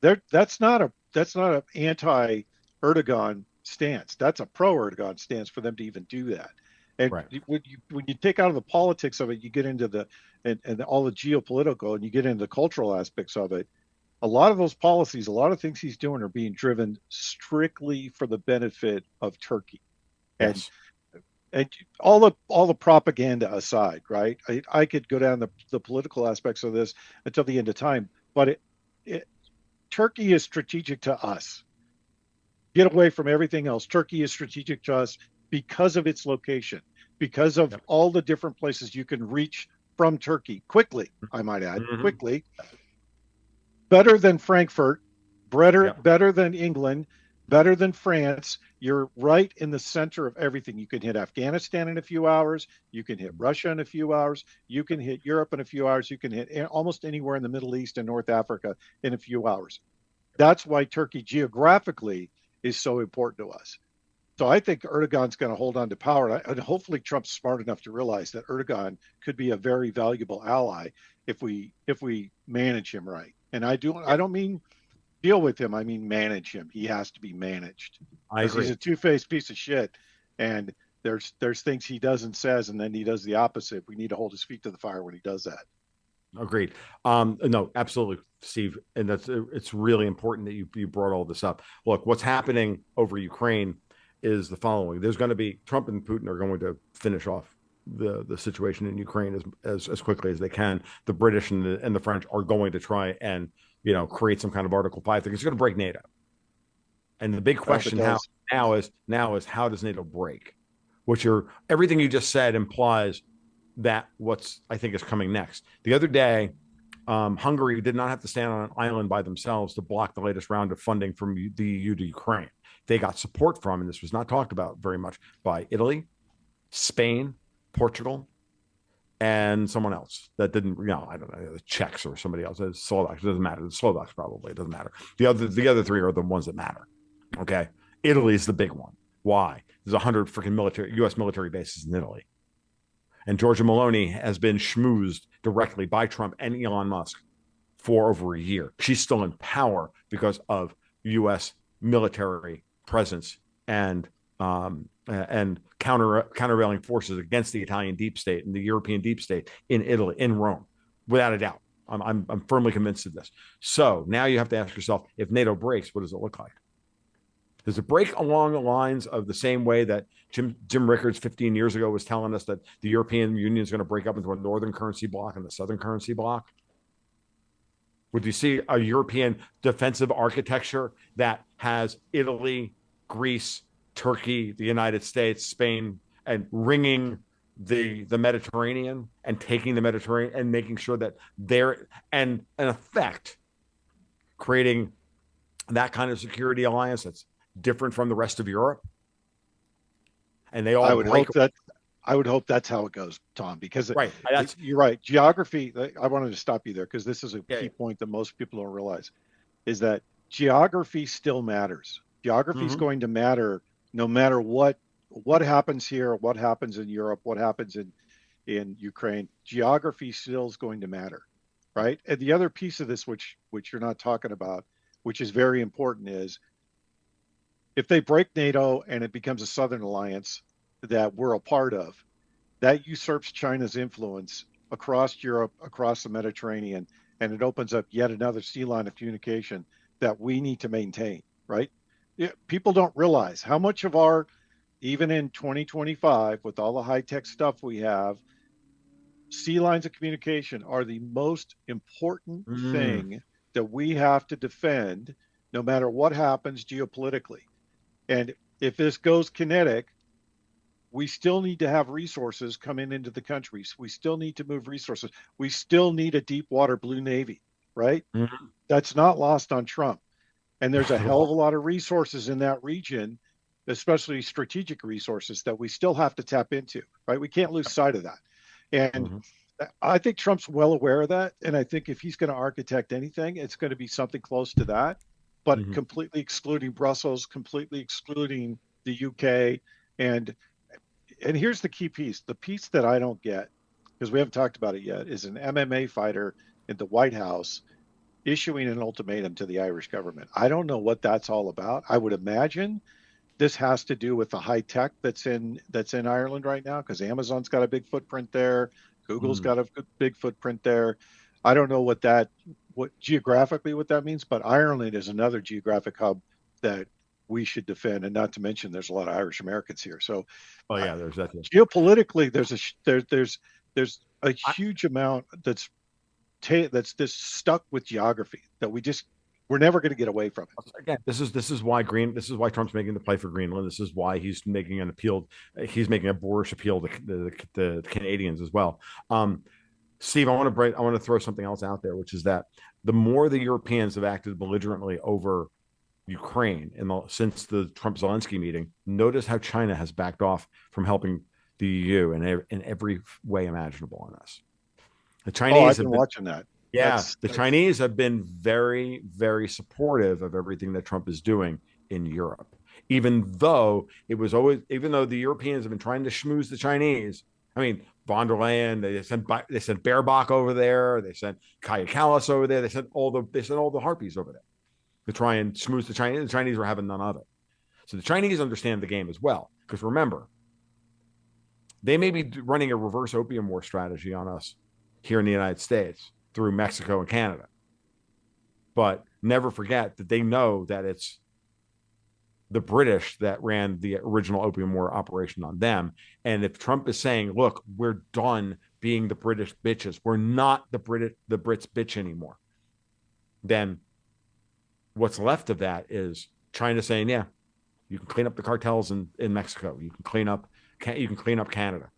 Speaker 2: That's not an anti-Erdogan stance. That's a pro-Erdogan stance for them to even do that. And when you take out of the politics of it, you get into and all the geopolitical, and you get into the cultural aspects of it. A lot of those policies, a lot of things he's doing are being driven strictly for the benefit of Turkey.
Speaker 3: Yes.
Speaker 2: And all the propaganda aside, right? I could go down the political aspects of this until the end of time, but Turkey is strategic to us. Get away from everything else. Turkey is strategic to us because of its location, because of all the different places you can reach from Turkey quickly, I might add, quickly. Better than Frankfurt, better than England, better than France. You're right in the center of everything. You can hit Afghanistan in a few hours. You can hit Russia in a few hours. You can hit Europe in a few hours. You can hit almost anywhere in the Middle East and North Africa in a few hours. That's why Turkey geographically is so important to us. So I think Erdogan's going to hold on to power. And hopefully Trump's smart enough to realize that Erdogan could be a very valuable ally if we manage him right. And I don't mean deal with him. I mean manage him. He has to be managed. I agree. He's a two-faced piece of shit. And there's things he does and says, and then he does the opposite. We need to hold his feet to the fire when he does that.
Speaker 3: Agreed. No, absolutely, Steve. And it's really important that you brought all this up. Look, what's happening over Ukraine is the following. There's going to be Trump and Putin are going to finish off the situation in Ukraine as quickly as they can. The British and the French are going to try and create some kind of Article 5 thing. It's going to break NATO. And the big question now is how does NATO break? Everything you just said implies that I think is coming next. The other day, Hungary did not have to stand on an island by themselves to block the latest round of funding from the EU to Ukraine. They got support from, and this was not talked about very much, by Italy, Spain, Portugal, and someone else that didn't, I don't know, the Czechs or somebody else. The Slovaks, it doesn't matter. The Slovaks probably, it doesn't matter. The other three are the ones that matter. Okay. Italy is the big one. Why? There's 100 freaking U.S. military bases in Italy. And Giorgia Meloni has been schmoozed directly by Trump and Elon Musk for over a year. She's still in power because of U.S. military presence and countervailing forces against the Italian deep state and the European deep state in Italy, in Rome, without a doubt. I'm firmly convinced of this. So now you have to ask yourself, if NATO breaks, what does it look like? Does it break along the lines of the same way that Jim Rickards 15 years ago was telling us that the European Union is going to break up into a northern currency bloc and a southern currency bloc? Would you see a European defensive architecture that has Italy, Greece, Turkey, the United States, Spain, and ringing the Mediterranean and taking the Mediterranean and making sure that they're, and in effect, creating that kind of security alliance that's different from the rest of Europe? And they all
Speaker 2: I would I would hope that's how it goes, Tom, because
Speaker 3: right.
Speaker 2: You're right. Geography, I wanted to stop you there because this is a
Speaker 3: Yeah.
Speaker 2: key point that most people don't realize, is that geography still matters. Geography is going to matter no matter what happens here, what happens in Europe, what happens in Ukraine. Geography still is going to matter, right? And the other piece of this, which you're not talking about, which is very important, is if they break NATO and it becomes a Southern alliance that we're a part of, that usurps China's influence across Europe, across the Mediterranean, and it opens up yet another sea line of communication that we need to maintain, right? People don't realize how much of our, even in 2025, with all the high-tech stuff we have, sea lines of communication are the most important thing that we have to defend no matter what happens geopolitically. And if this goes kinetic, we still need to have resources coming into the countries. We still need to move resources. We still need a deep water blue Navy, right? That's not lost on Trump. And there's a hell of a lot of resources in that region, especially strategic resources that we still have to tap into, right? We can't lose sight of that. And I think Trump's well aware of that. And I think if he's going to architect anything, it's going to be something close to that, but completely excluding Brussels, completely excluding the UK. And here's the key piece. The piece that I don't get, because we haven't talked about it yet, is an MMA fighter in the White House issuing an ultimatum to the Irish government. I don't know what that's all about. I would imagine this has to do with the high tech that's in Ireland right now, because Amazon's got a big footprint there. Google's got a big footprint there. I don't know what geographically what that means, but Ireland is another geographic hub that we should defend, and not to mention there's a lot of Irish Americans here. So,
Speaker 3: there's that.
Speaker 2: Geopolitically, there's a huge amount that's just stuck with geography that we're never going to get away from it.
Speaker 3: Again, this is why Trump's making the play for Greenland. This is why he's making an appeal. He's making a boorish appeal to the Canadians as well. Steve, I want to throw something else out there, which is that the more the Europeans have acted belligerently over Ukraine since the Trump-Zelensky meeting, notice how China has backed off from helping the EU in every way imaginable on this. The Chinese
Speaker 2: I've been watching that.
Speaker 3: Yeah, the Chinese have been very, very supportive of everything that Trump is doing in Europe, even though the Europeans have been trying to schmooze the Chinese. I mean, von der Leyen, they sent Baerbock over there, they sent Kaja Kallas over there, they sent all the harpies over there to try and schmooze the Chinese. The Chinese were having none of it. So the Chinese understand the game as well, because remember, they may be running a reverse opium war strategy on us here in the United States through Mexico and Canada. But never forget that they know that it's the British that ran the original Opium War operation on them. And if Trump is saying, look, we're done being the British bitches, we're not the Brits bitch anymore, then what's left of that is China saying, yeah, you can clean up the cartels in Mexico. You can clean up Canada.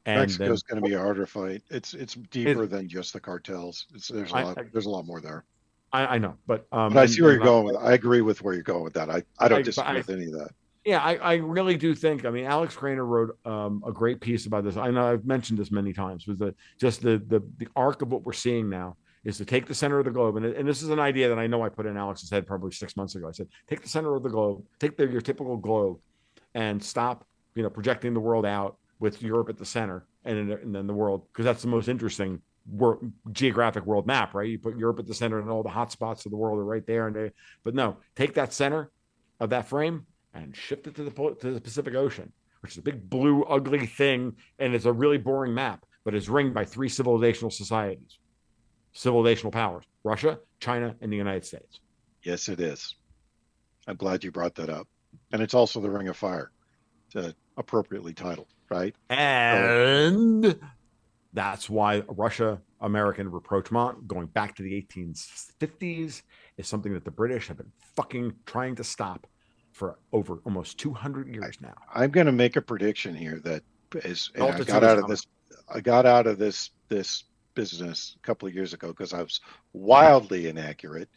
Speaker 3: And
Speaker 2: Mexico's going to be a harder fight. It's deeper than just the cartels. There's a lot more there.
Speaker 3: I know, but
Speaker 2: I see where you're going with. I agree with where you're going with that. I don't disagree with any of that.
Speaker 3: Yeah, I really do think. I mean, Alex Craner wrote a great piece about this. I know I've mentioned this many times. Was the arc of what we're seeing now is to take the center of the globe, and this is an idea that I know I put in Alex's head probably 6 months ago. I said, take the center of the globe, take your typical globe, and stop, projecting the world out with Europe at the center, and then the world, because that's the most interesting geographic world map, right? You put Europe at the center, and all the hot spots of the world are right there. But no, take that center of that frame and shift it to the Pacific Ocean, which is a big blue ugly thing, and it's a really boring map, but it's ringed by 3 civilizational societies, civilizational powers: Russia, China, and the United States.
Speaker 2: Yes, it is. I'm glad you brought that up, and it's also the Ring of Fire, appropriately titled, right?
Speaker 3: And that's why Russia-American rapprochement going back to the 1850s is something that the British have been fucking trying to stop for over almost 200 years now.
Speaker 2: I'm going to make a prediction here that I got out of this business a couple of years ago because I was wildly inaccurate,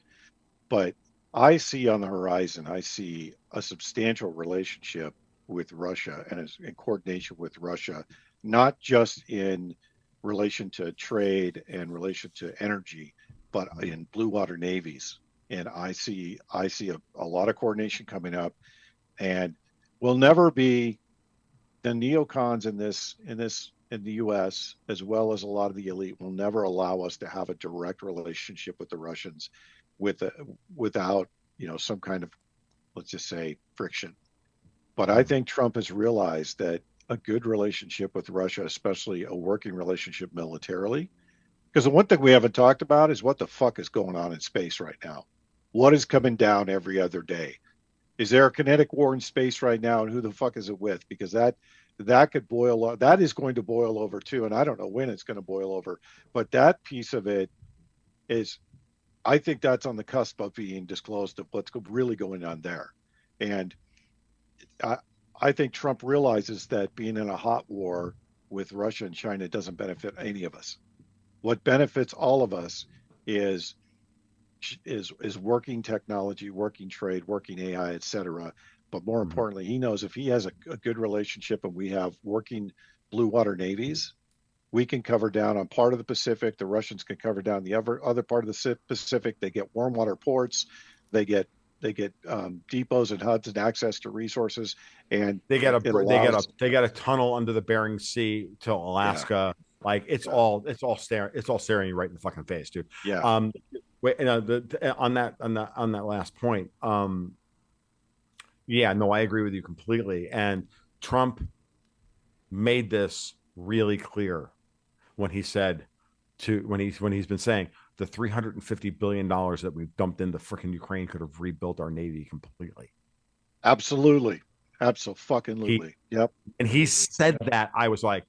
Speaker 2: but I see on the horizon, I see a substantial relationship with Russia and is in coordination with Russia, not just in relation to trade and relation to energy, but in blue water navies. And I see a lot of coordination coming up, and we'll never be the neocons in the U.S. as well as a lot of the elite will never allow us to have a direct relationship with the Russians without some kind of, let's just say, friction. But I think Trump has realized that a good relationship with Russia, especially a working relationship militarily, because the one thing we haven't talked about is what the fuck is going on in space right now. What is coming down every other day? Is there a kinetic war in space right now, and who the fuck is it with? Because that could boil. That is going to boil over too, and I don't know when it's going to boil over. But that piece of it is, I think that's on the cusp of being disclosed of what's really going on there. And I think Trump realizes that being in a hot war with Russia and China doesn't benefit any of us. What benefits all of us is working technology, working trade, working AI, et cetera. But more importantly, he knows if he has a good relationship and we have working blue water navies, we can cover down on part of the Pacific. The Russians can cover down the other part of the Pacific. They get warm water ports. They get depots and hubs and access to resources, and
Speaker 3: they get a tunnel under the Bering Sea to Alaska. Yeah. Like it's all staring you right in the fucking face, dude.
Speaker 2: Yeah.
Speaker 3: Wait, on that last point. Yeah, no, I agree with you completely. And Trump made this really clear when he said when he's been saying the $350 billion that we've dumped into freaking Ukraine could have rebuilt our Navy completely.
Speaker 2: Absolutely. Absolutely. Yep.
Speaker 3: And he said that. I was like,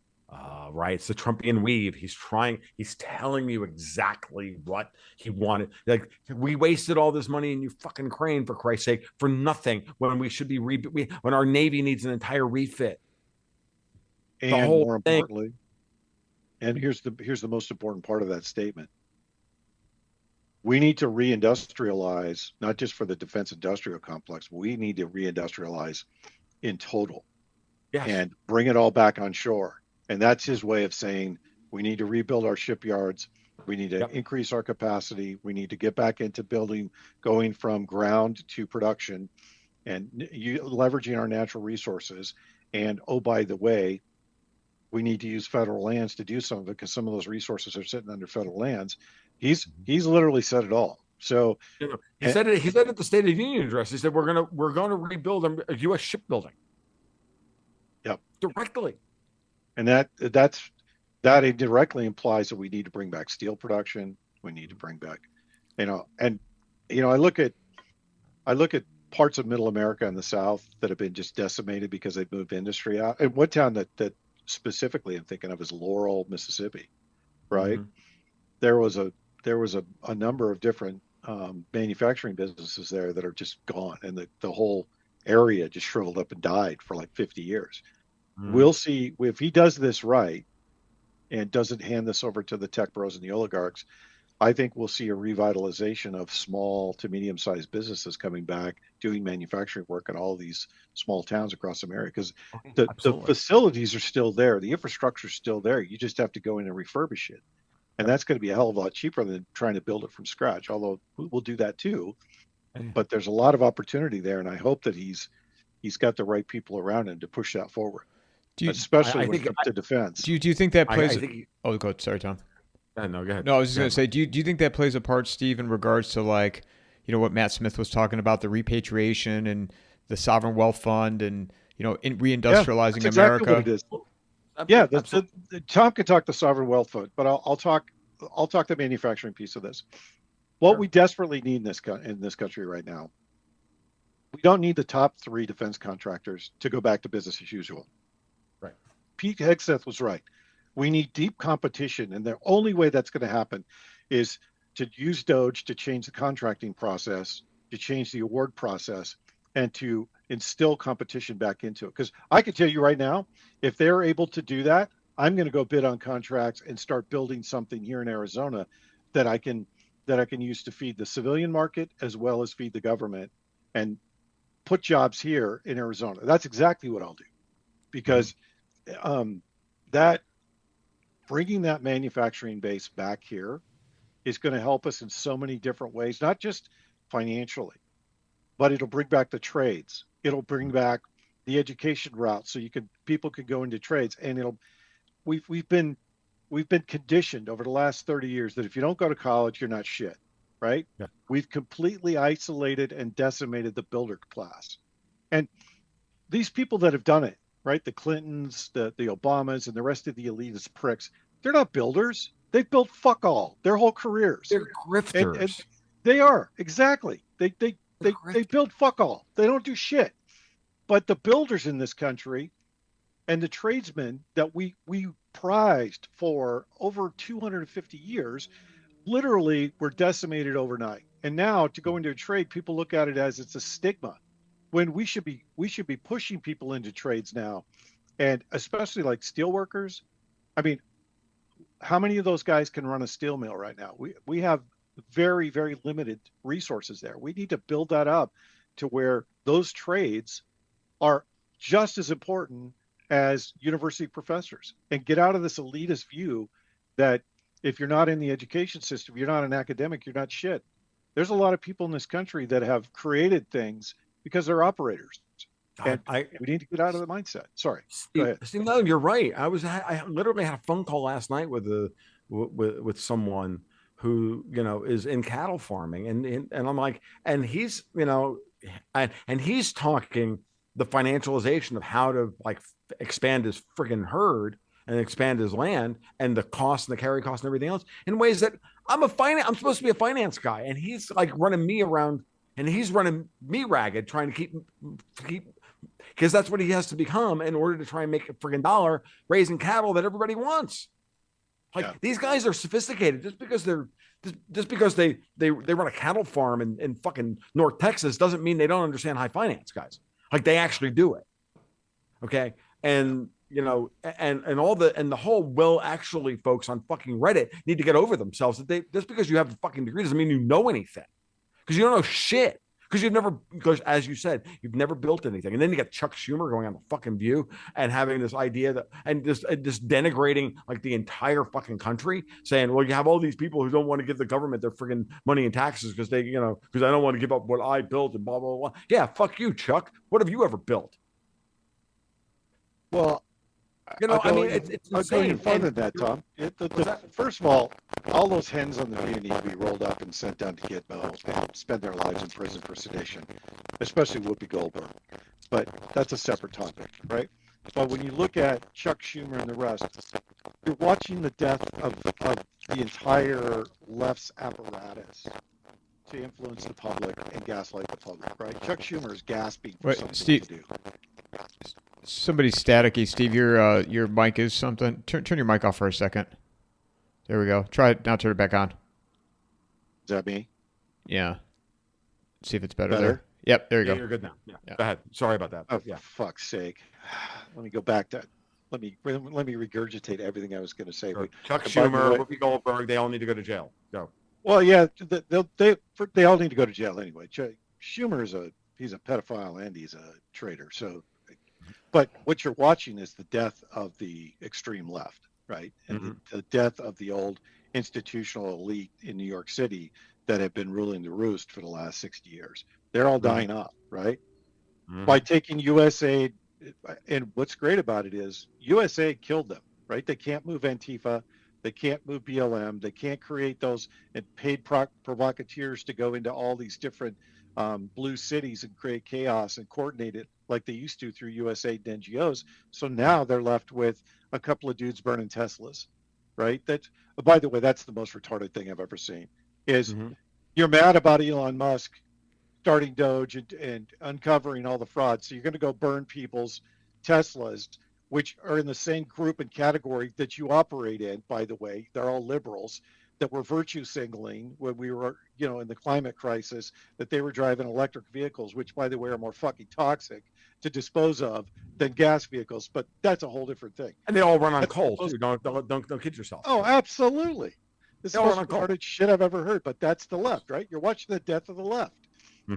Speaker 3: right. It's the Trumpian weave. He's telling you exactly what he wanted. Like, we wasted all this money in you fucking Ukraine, for Christ's sake, for nothing, when we should be when our Navy needs an entire refit.
Speaker 2: And more importantly, and here's the most important part of that statement. We need to reindustrialize, not just for the defense industrial complex. We need to reindustrialize in total.
Speaker 3: Yes.
Speaker 2: And bring it all back on shore. And that's his way of saying we need to rebuild our shipyards. We need to increase our capacity. We need to get back into building, going from ground to production, and leveraging our natural resources. And oh, by the way, we need to use federal lands to do some of it, because some of those resources are sitting under federal lands. He's literally said it all. So
Speaker 3: he said it at the State of the Union address. He said we're gonna rebuild a U.S. shipbuilding.
Speaker 2: Yep.
Speaker 3: Directly.
Speaker 2: And that indirectly implies that we need to bring back steel production. We need to bring back, I look at parts of Middle America and the South that have been just decimated because they've moved industry out. And one town that specifically I'm thinking of is Laurel, Mississippi, right? Mm-hmm. There was a number of different manufacturing businesses there that are just gone, and the whole area just shriveled up and died for like 50 years. We'll see if he does this right and doesn't hand this over to the tech bros and the oligarchs. I think we'll see a revitalization of small to medium-sized businesses coming back, doing manufacturing work in all these small towns across America, because the facilities are still there. The infrastructure is still there. You just have to go in and refurbish it. And that's going to be a hell of a lot cheaper than trying to build it from scratch, although we'll do that too. But there's a lot of opportunity there, and I hope that he's got the right people around him to push that forward. Especially when it comes to defense.
Speaker 1: Do you think that plays? Go ahead. Sorry, Tom.
Speaker 3: No, go ahead.
Speaker 1: No, I was just going to say, do you think that plays a part, Steve, in regards to what Matt Smith was talking about, the repatriation and the sovereign wealth fund, and in reindustrializing America?
Speaker 2: Exactly what it is. Tom can talk the sovereign wealth fund, but I'll talk the manufacturing piece of this. What we desperately need in this country right now, we don't need the top 3 defense contractors to go back to business as usual.
Speaker 3: Right.
Speaker 2: Pete Hegseth was right. We need deep competition, and the only way that's going to happen is to use Doge to change the contracting process, to change the award process, and to instill competition back into it. Because I can tell you right now, if they're able to do that, I'm going to go bid on contracts and start building something here in Arizona that I can use to feed the civilian market as well as feed the government. And put jobs here in Arizona. That's exactly what I'll do, because that bringing that manufacturing base back here is going to help us in so many different ways, not just financially, but it'll bring back the trades. It'll bring back the education route, so people could go into trades, and we've been conditioned over the last 30 years that if you don't go to college, you're not shit, right?
Speaker 3: Yeah.
Speaker 2: We've completely isolated and decimated the builder class. And these people that have done it, right? The Clintons, the Obamas, and the rest of the elitist pricks, they're not builders. They've built fuck all their whole careers.
Speaker 3: They're grifters.
Speaker 2: And they are, exactly. They build fuck all. They don't do shit. But the builders in this country and the tradesmen that we prized for over 250 years literally were decimated overnight. And now to go into a trade, people look at it as it's a stigma, when we should be pushing people into trades now. And especially like steel workers. I mean, how many of those guys can run a steel mill right now? We have very, very limited resources there. We need to build that up to where those trades are just as important as university professors, and get out of this elitist view that if you're not in the education system, you're not an academic, you're not shit. There's a lot of people in this country that have created things because they're operators. And we need to get out of the mindset. Sorry. Go ahead.
Speaker 3: Steve, no, you're right. I literally had a phone call last night with someone who, is in cattle farming, and I'm like, and he's, and he's talking the financialization of how to like expand his friggin' herd and expand his land, and the cost and the carry cost and everything else, in ways that I'm supposed to be a finance guy, and he's like running me around, and he's running me ragged, trying to keep, because that's what he has to become in order to try and make a friggin' dollar raising cattle that everybody wants. Like, these guys are sophisticated. Just because they run a cattle farm in fucking North Texas doesn't mean they don't understand high finance, guys. Like, they actually do it. Okay. And, and the whole will actually folks on fucking Reddit need to get over themselves, that just because you have a fucking degree doesn't mean you know anything, because you don't know shit. Because as you said, you've never built anything. And then you got Chuck Schumer going on the fucking View and having this idea that, and just denigrating like the entire fucking country, saying, well, you have all these people who don't want to give the government their friggin' money and taxes because they, because I don't want to give up what I built and blah, blah, blah. Yeah, fuck you, Chuck. What have you ever built?
Speaker 2: Well, it's insane. Further than that, Tom. First of all those hens on the View need to be rolled up and sent down to Gitmo and spend their lives in prison for sedition, especially Whoopi Goldberg. But that's a separate topic, right? But when you look at Chuck Schumer and the rest, you're watching the death of the entire left's apparatus to influence the public and gaslight the public, right? Chuck Schumer is gasping for something
Speaker 1: Steve, to do. Somebody's staticky. Steve, your mic is something. Turn your mic off for a second. There we go. Try it now. Turn it back on.
Speaker 2: Is that me?
Speaker 1: Yeah. See if it's better there. Yep. There you go.
Speaker 3: You're good now. Yeah. Go ahead. Sorry about that.
Speaker 2: Oh, yeah. Fuck's sake. Let me go back to. Let me regurgitate everything I was going to say.
Speaker 3: Sure. Chuck Schumer, Whoopi Goldberg, they all need to go to jail. Go.
Speaker 2: Well, yeah, they all need to go to jail anyway. Schumer he's a pedophile and he's a traitor. So, but what you're watching is the death of the extreme left, right? And the death of the old institutional elite in New York City that have been ruling the roost for the last 60 years. They're all dying up, right? By taking USAID. And what's great about it is USAID killed them, right? They can't move Antifa. They can't move BLM. They can't create those and paid provocateurs to go into all these different blue cities and create chaos and coordinate it like they used to through USAID and NGOs. So now they're left with a couple of dudes burning Teslas, right? That, by the way, that's the most retarded thing I've ever seen. Is you're mad about Elon Musk starting Doge and uncovering all the fraud, so you're going to go burn people's Teslas, which are in the same group and category that you operate in, by the way. They're all liberals that were virtue signaling when we were, in the climate crisis, that they were driving electric vehicles, which, by the way, are more fucking toxic to dispose of than gas vehicles. But that's a whole different thing.
Speaker 3: And they all run on coal, too. Don't kid yourself.
Speaker 2: Oh, absolutely. This is the most retarded shit I've ever heard, but that's the left, right? You're watching the death of the left.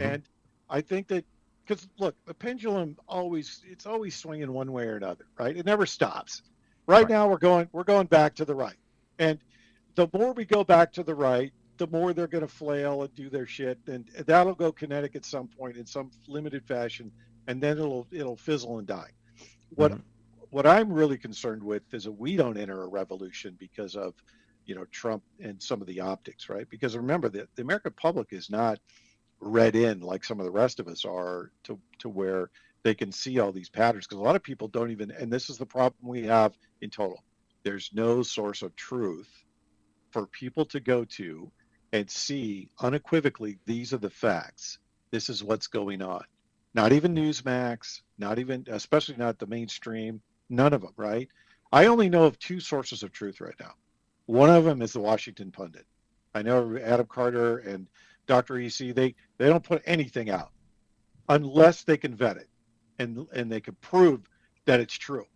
Speaker 2: And I think that because look, the pendulum it's always swinging one way or another, right? It never stops. Right now we're going back to the right. And the more we go back to the right, the more they're going to flail and do their shit, and that'll go kinetic at some point in some limited fashion, and then it'll fizzle and die. What
Speaker 3: Mhm.
Speaker 2: what I'm really concerned with is that we don't enter a revolution because of, Trump and some of the optics, right? Because remember that the American public is not read in like some of the rest of us are to where they can see all these patterns, because a lot of people don't even, and this is the problem we have in total. There's no source of truth for people to go to and see unequivocally, these are the facts. This is what's going on. Not even Newsmax, not even, especially not the mainstream, none of them, right? I only know of two sources of truth right now. One of them is the Washington Pundit. I know Adam Carter and Dr. EC, they don't put anything out unless they can vet it and they can prove that it's true.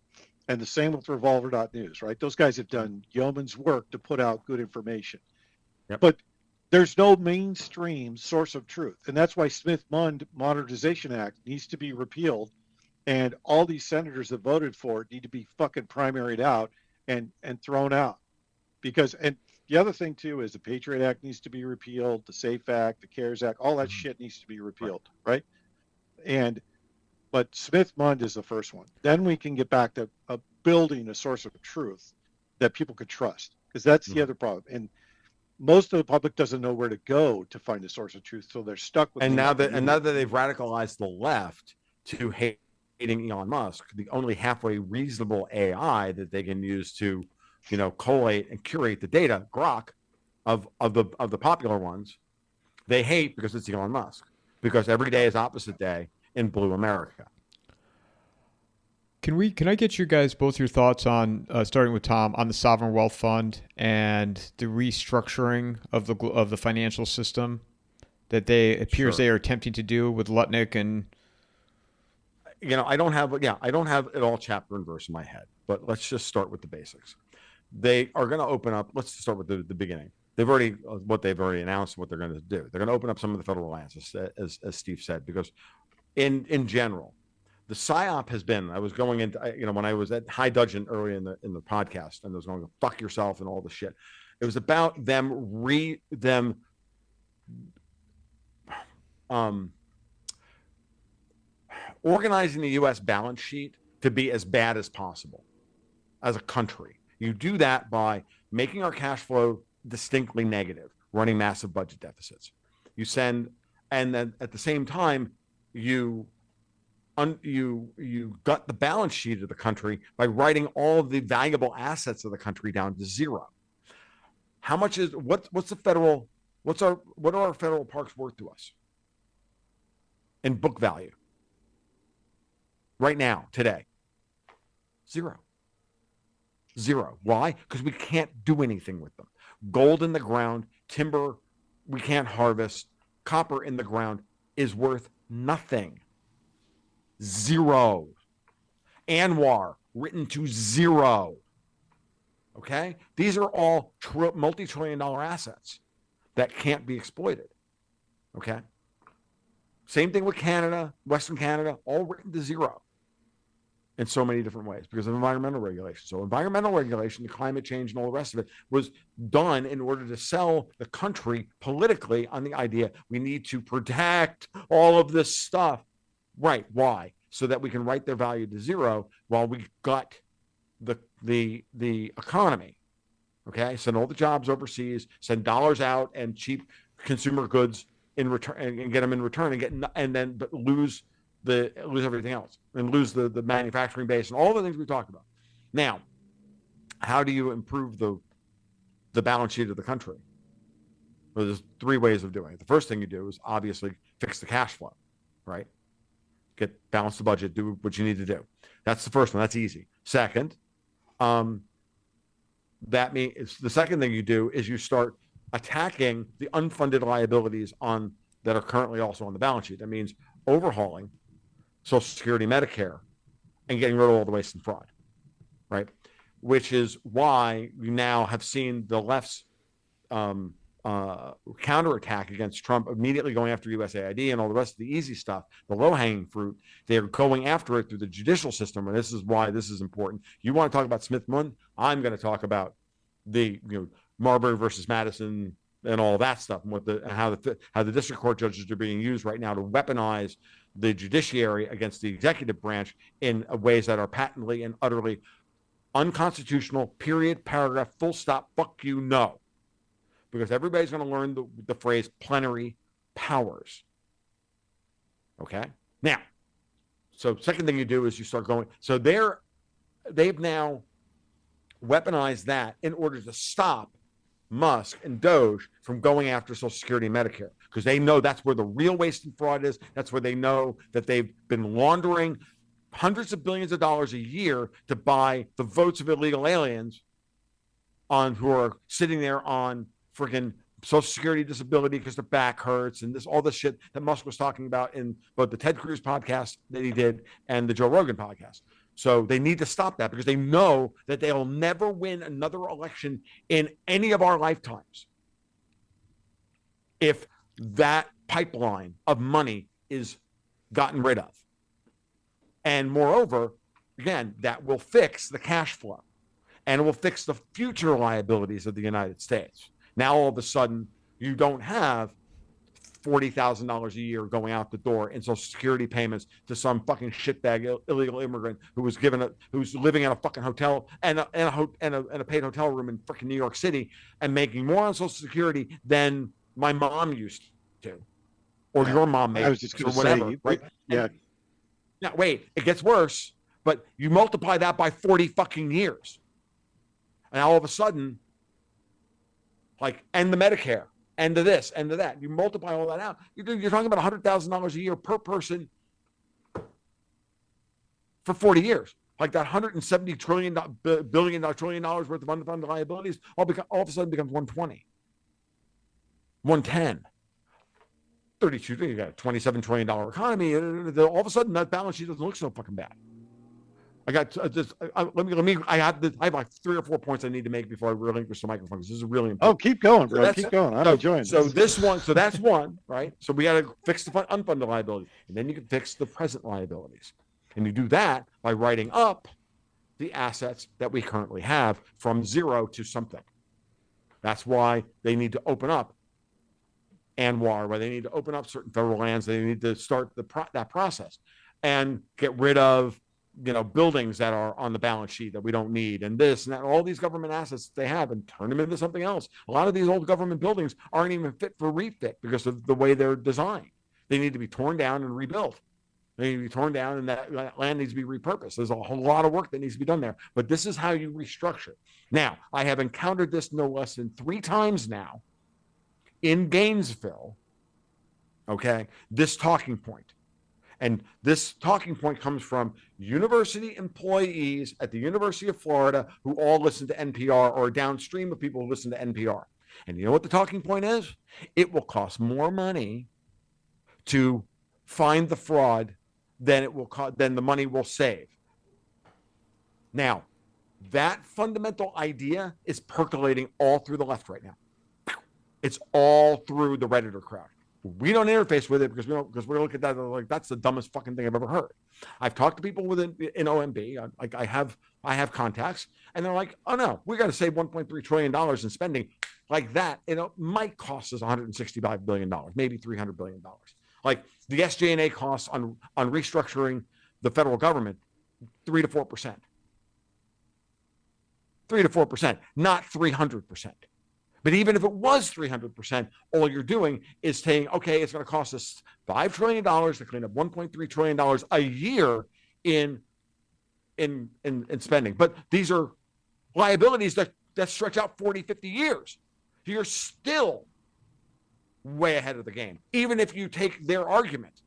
Speaker 2: And the same with revolver.news, right? Those guys have done yeoman's work to put out good information.
Speaker 3: Yep.
Speaker 2: But there's no mainstream source of truth. And that's why Smith-Mundt Modernization Act needs to be repealed. And all these senators that voted for it need to be fucking primaried out and thrown out. Because, and the other thing too is the Patriot Act needs to be repealed, the SAFE Act, the CARES Act, all that shit needs to be repealed, right? But Smith-Mundt is the first one. Then we can get back to building a source of truth that people could trust, because that's the other problem. And most of the public doesn't know where to go to find a source of truth, so they're stuck with.
Speaker 3: And now that they've radicalized the left to hating Elon Musk, the only halfway reasonable AI that they can use to, collate and curate the data, Grok, of the popular ones, they hate because it's Elon Musk. Because every day is opposite day in blue America.
Speaker 1: Can I get you guys both your thoughts on starting with Tom on the sovereign wealth fund and the restructuring of the financial system that they they are attempting to do with Lutnick? And
Speaker 3: I don't have it all chapter and verse in my head, but let's just start with the basics. They are going to open up. Let's start with the beginning. They've already announced what they're going to do. They're going to open up some of the federal lands, as Steve said, because in general, the PSYOP has been. I was going into, when I was at High Dudgeon early in the podcast, and I was going to fuck yourself and all the shit. It was about them organizing the U.S. balance sheet to be as bad as possible as a country. You do that by making our cash flow distinctly negative, running massive budget deficits. And then at the same time, you gut the balance sheet of the country by writing all of the valuable assets of the country down to zero. How much is what are our federal parks worth to us in book value right now, today? Zero. Why? Because we can't do anything with them. Gold in the ground, timber we can't harvest, copper in the ground is worth nothing. Zero. Anwar written to zero. Okay? These are all multi-trillion-dollar assets that can't be exploited. Okay? Same thing with Canada, Western Canada, all written to zero in so many different ways because of environmental regulation. So environmental regulation, the climate change and all the rest of it was done in order to sell the country politically on the idea we need to protect all of this stuff. Right. Why? So that we can write their value to zero while we gut the economy. Okay. Send all the jobs overseas, send dollars out and cheap consumer goods in return and get them in return but lose everything else and lose the manufacturing base and all the things we talked about. Now, how do you improve the balance sheet of the country? Well, there's three ways of doing it. The first thing you do is obviously fix the cash flow, right? Balance the budget, do what you need to do. That's the first one. That's easy. Second, that means the second thing you do is you start attacking the unfunded liabilities that are currently also on the balance sheet. That means overhauling Social Security, Medicare, and getting rid of all the waste and fraud, right? Which is why you now have seen the left's counterattack against Trump, immediately going after USAID and all the rest of the easy stuff, the low-hanging fruit. They're going after it through the judicial system, and this is why this is important. You want to talk about Smith-Mundt? I'm going to talk about the Marbury versus Madison and all that stuff, and how the district court judges are being used right now to weaponize the judiciary against the executive branch in ways that are patently and utterly unconstitutional. Period. Paragraph. Full stop. Fuck you. No. Because everybody's going to learn the phrase plenary powers. Okay? Now, so second thing you do is you start going. So they've now weaponized that in order to stop Musk and Doge from going after Social Security and Medicare, because they know that's where the real waste and fraud is. That's where they know that they've been laundering hundreds of billions of dollars a year to buy the votes of illegal aliens who are sitting there on freaking Social Security disability because their back hurts and all this shit that Musk was talking about in both the Ted Cruz podcast that he did and the Joe Rogan podcast. So they need to stop that, because they know that they'll never win another election in any of our lifetimes if that pipeline of money is gotten rid of. And moreover, again, that will fix the cash flow and it will fix the future liabilities of the United States. Now, all of a sudden, you don't have $40,000 a year going out the door in Social Security payments to some fucking shitbag illegal immigrant who's living in a fucking hotel and a paid hotel room in freaking New York City and making more on Social Security than my mom used to, or your mom made,
Speaker 2: I was just
Speaker 3: or whatever,
Speaker 2: say,
Speaker 3: right?
Speaker 2: Yeah.
Speaker 3: Now, wait, it gets worse, but you multiply that by 40 fucking years, and all of a sudden, and the Medicare, and to this, and to that. You multiply all that out. You're talking about $100,000 a year per person for 40 years. Like that $170 trillion worth of unfunded liabilities all of a sudden becomes 120, 110, 32. You got a $27 trillion economy. All of a sudden, that balance sheet doesn't look so fucking bad. I got I have like 3 or 4 points I need to make before I relinquish the microphone, because this is really important.
Speaker 2: Oh, keep going, bro. Keep going. I'm enjoying this.
Speaker 3: So that's one, right? So we got to fix the unfunded liabilities, and then you can fix the present liabilities. And you do that by writing up the assets that we currently have from zero to something. That's why they need to open up ANWR, why they need to open up certain federal lands. They need to start that process and get rid of buildings that are on the balance sheet that we don't need, and this and that, all these government assets that they have, and turn them into something else. A lot of these old government buildings aren't even fit for refit because of the way they're designed. They need to be torn down and rebuilt. They need to be torn down, and that land needs to be repurposed. There's a whole lot of work that needs to be done there, but this is how you restructure. Now, I have encountered this no less than 3 times now in Gainesville, okay, this talking point. And this talking point comes from university employees at the University of Florida who all listen to NPR, or downstream of people who listen to NPR. And you know what the talking point is? It will cost more money to find the fraud than the money will save. Now, that fundamental idea is percolating all through the left right now. It's all through the Redditor crowd. We don't interface with it because we look at that like that's the dumbest fucking thing I've ever heard. I've talked to people in OMB. I have contacts, and they're like, "Oh no, we got to save $1.3 trillion in spending like that. Might cost us $165 billion, maybe $300 billion. Like the SG&A costs on restructuring the federal government, 3 to 4%, 3 to 4%, not 300%." But even if it was 300%, all you're doing is saying, okay, it's going to cost us $5 trillion to clean up $1.3 trillion a year in spending. But these are liabilities that stretch out 40, 50 years. You're still way ahead of the game, even if you take their argument,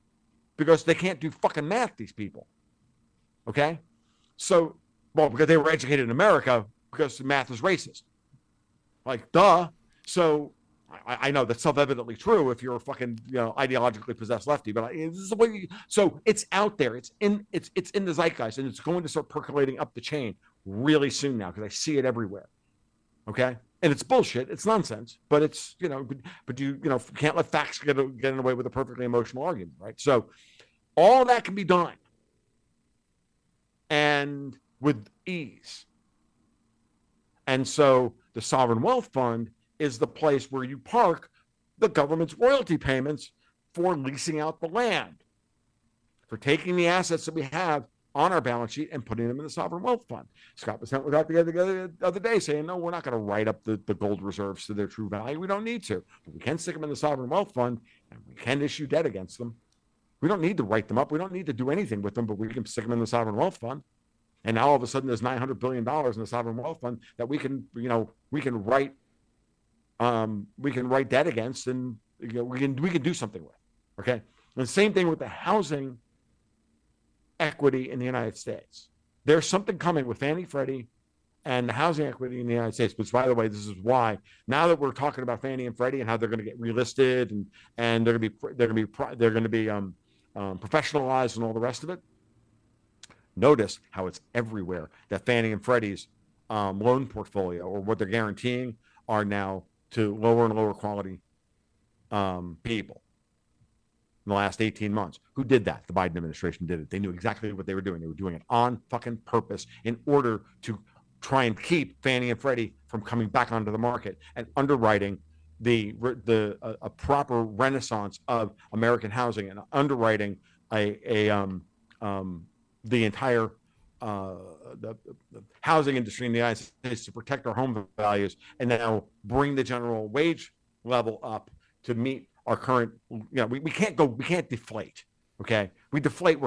Speaker 3: because they can't do fucking math, these people. Okay? So, because they were educated in America because math is racist. Like, duh. So I know that's self-evidently true if you're a fucking ideologically possessed lefty, but this is the way. So it's out there. It's in the zeitgeist, and it's going to start percolating up the chain really soon now, because I see it everywhere. Okay. And it's bullshit. It's nonsense, but it's, but you can't let facts get in the way with a perfectly emotional argument, right? So all that can be done and with ease. And so the sovereign wealth fund is the place where you park the government's royalty payments for leasing out the land, for taking the assets that we have on our balance sheet and putting them in the sovereign wealth fund. Scott was out the other day saying, no, we're not going to write up the gold reserves to their true value. We don't need to. But we can stick them in the sovereign wealth fund, and we can issue debt against them. We don't need to write them up. We don't need to do anything with them, but we can stick them in the sovereign wealth fund. And now all of a sudden there's $900 billion in the sovereign wealth fund that we can write debt against, and we can do something with. Okay. And the same thing with the housing equity in the United States. There's something coming with Fannie, Freddie, and the housing equity in the United States. Which, by the way, this is why now that we're talking about Fannie and Freddie and how they're going to get relisted and they're going to be professionalized and all the rest of it. Notice how it's everywhere that Fannie and Freddie's loan portfolio, or what they're guaranteeing, are now to lower and lower quality people. In the last 18 months. Who did that? The Biden administration did it. They knew exactly what they were doing. They were doing it on fucking purpose in order to try and keep Fannie and Freddie from coming back onto the market and underwriting a proper renaissance of American housing and underwriting the entire the housing industry in the United States to protect our home values, and now bring the general wage level up to meet our current, we can't deflate. Okay. We deflate.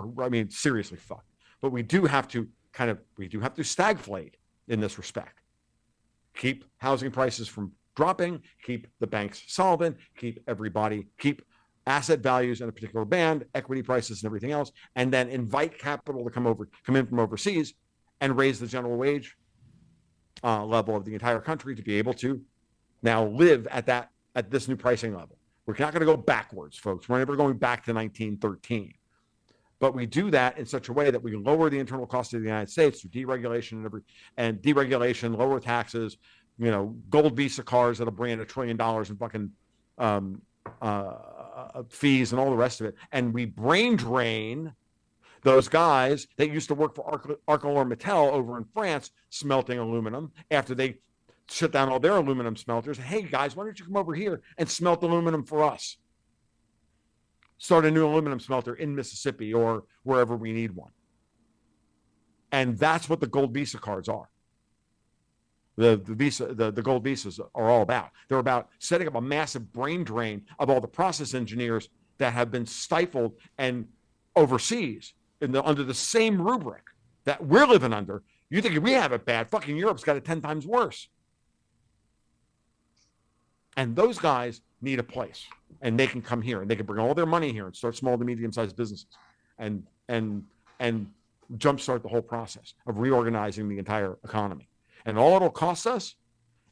Speaker 3: Seriously fucked, but we do have to stagflate in this respect. Keep housing prices from dropping, keep the banks solvent, keep asset values in a particular band, equity prices and everything else, and then invite capital to come in from overseas and raise the general wage level of the entire country to be able to now live at this new pricing level. We're not going to go backwards, folks. We're never going back to 1913. But we do that in such a way that we lower the internal cost of the United States through deregulation lower taxes, gold Visa cards that'll bring in $1 trillion in fucking fees and all the rest of it. And we brain drain those guys that used to work for ArcelorMittal over in France smelting aluminum after they shut down all their aluminum smelters. Hey guys, why don't you come over here and smelt aluminum for us? Start a new aluminum smelter in Mississippi or wherever we need one. And that's what the gold Visa cards are. The gold visas are all about. They're about setting up a massive brain drain of all the process engineers that have been stifled and overseas under the same rubric that we're living under. You think we have it bad? Fucking Europe's got it 10 times worse. And those guys need a place, and they can come here, and they can bring all their money here and start small to medium-sized businesses, and jumpstart the whole process of reorganizing the entire economy. And all it'll cost us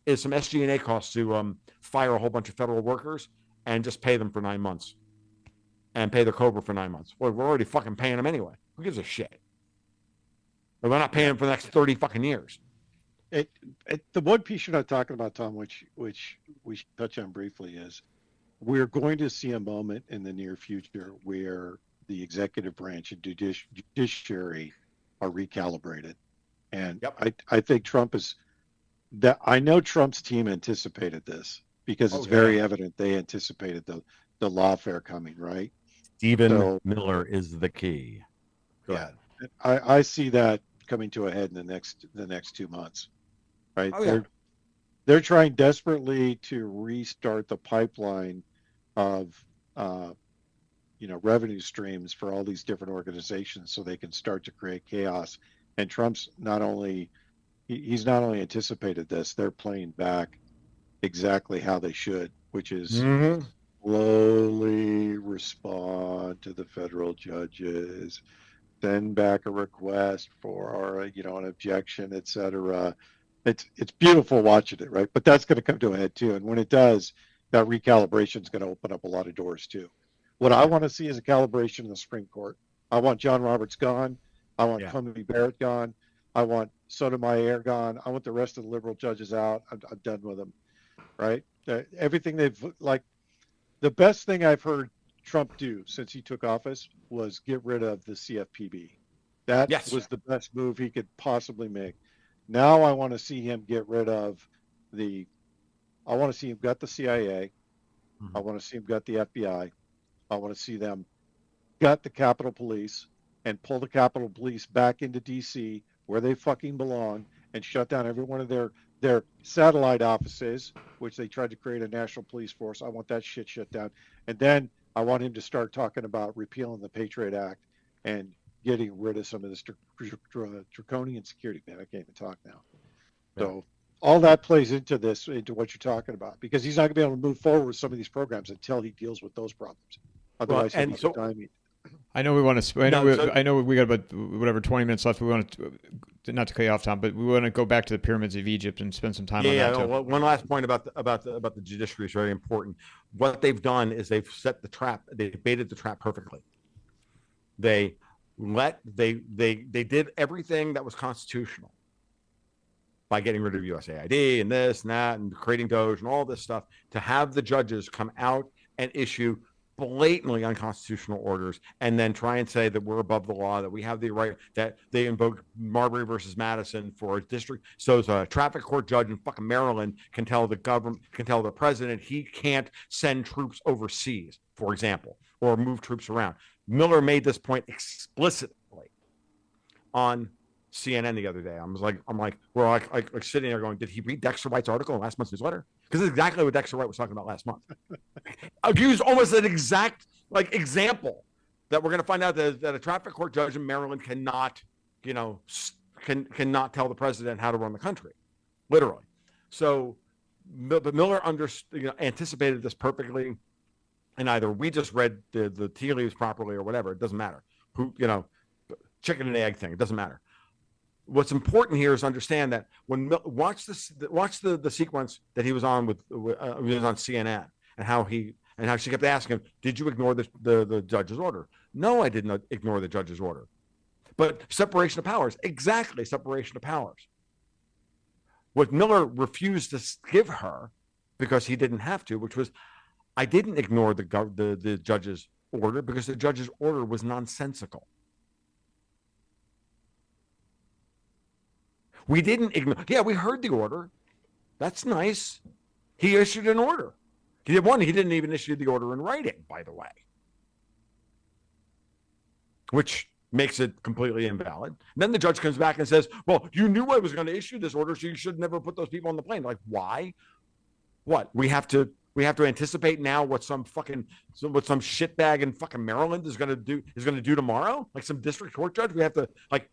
Speaker 3: is some SG&A costs to fire a whole bunch of federal workers and just pay them for 9 months, and pay their COBRA for 9 months. Well, we're already fucking paying them anyway. Who gives a shit? But we're not paying them for the next 30 fucking years.
Speaker 2: The one piece you're not talking about, Tom, which we should touch on briefly, is we're going to see a moment in the near future where the executive branch and judiciary are recalibrated. And yep. I think I know Trump's team anticipated this, because it's very evident they anticipated the lawfare coming, right?
Speaker 3: Stephen Miller is the key. Go ahead.
Speaker 2: I see that coming to a head in the next 2 months. Right. They're trying desperately to restart the pipeline of, revenue streams for all these different organizations so they can start to create chaos. And Trump's he's not only anticipated this, they're playing back exactly how they should, which is slowly respond to the federal judges, send back a request for, an objection, et cetera. It's beautiful watching it, right? But that's going to come to a head too. And when it does, that recalibration is going to open up a lot of doors too. What I want to see is a calibration in the Supreme Court. I want John Roberts gone. I want Coney Barrett gone. I want Sotomayor gone. I want the rest of the liberal judges out. I'm done with them. Right? Everything the best thing I've heard Trump do since he took office was get rid of the CFPB. That was the best move he could possibly make. Now I want to see him get rid of I want to see him gut the CIA. I want to see him gut the FBI. I want to see them gut the Capitol Police and pull the Capitol Police back into DC where they fucking belong and shut down every one of their satellite offices, which they tried to create a national police force. I want that shit shut down. And then I want him to start talking about repealing the Patriot Act and getting rid of some of this draconian security. Man, I can't even talk now. Yeah. So all that plays into what you're talking about, because he's not going to be able to move forward with some of these programs until he deals with those problems. Otherwise, he'll be stymied.
Speaker 1: I know we want to. I know we got about 20 minutes left. We want to not to cut you off, Tom, but we want to go back to the pyramids of Egypt and spend some time on that.
Speaker 3: Yeah. One last point about the judiciary is very important. What they've done is they've set the trap. They baited the trap perfectly. They did everything that was constitutional by getting rid of USAID and this and that and creating Doge and all this stuff to have the judges come out and issue blatantly unconstitutional orders and then try and say that we're above the law, that we have the right, that they invoke Marbury versus Madison for a district. So as a traffic court judge in fucking Maryland can tell the government, can tell the president he can't send troops overseas, for example, or move troops around. Miller made this point explicitly on CNN the other day. I'm like, we're like sitting there going, did he read Dexter White's article in last month's newsletter? Because it's exactly what Dexter White was talking about last month. I've used almost an exact example that we're going to find out that a traffic court judge in Maryland cannot cannot tell the president how to run the country, literally. So, but Miller anticipated this perfectly, and either we just read the tea leaves properly or whatever. It doesn't matter. Chicken and egg thing. It doesn't matter. What's important here is understand that when watch the sequence that he was on with he was on CNN and how she kept asking him, did you ignore the judge's order? No, I did not ignore the judge's order. But separation of powers, exactly, separation of powers. What Miller refused to give her, because he didn't have to, which was, I didn't ignore the judge's order because the judge's order was nonsensical. We didn't ignore. Yeah, we heard the order. That's nice. He issued an order. He didn't even issue the order in writing, by the way, which makes it completely invalid. And then the judge comes back and says, well, you knew I was going to issue this order, so you should never put those people on the plane. Like, why? What? We have to anticipate now what some shitbag in fucking Maryland is going to do tomorrow? Like some district court judge? We have to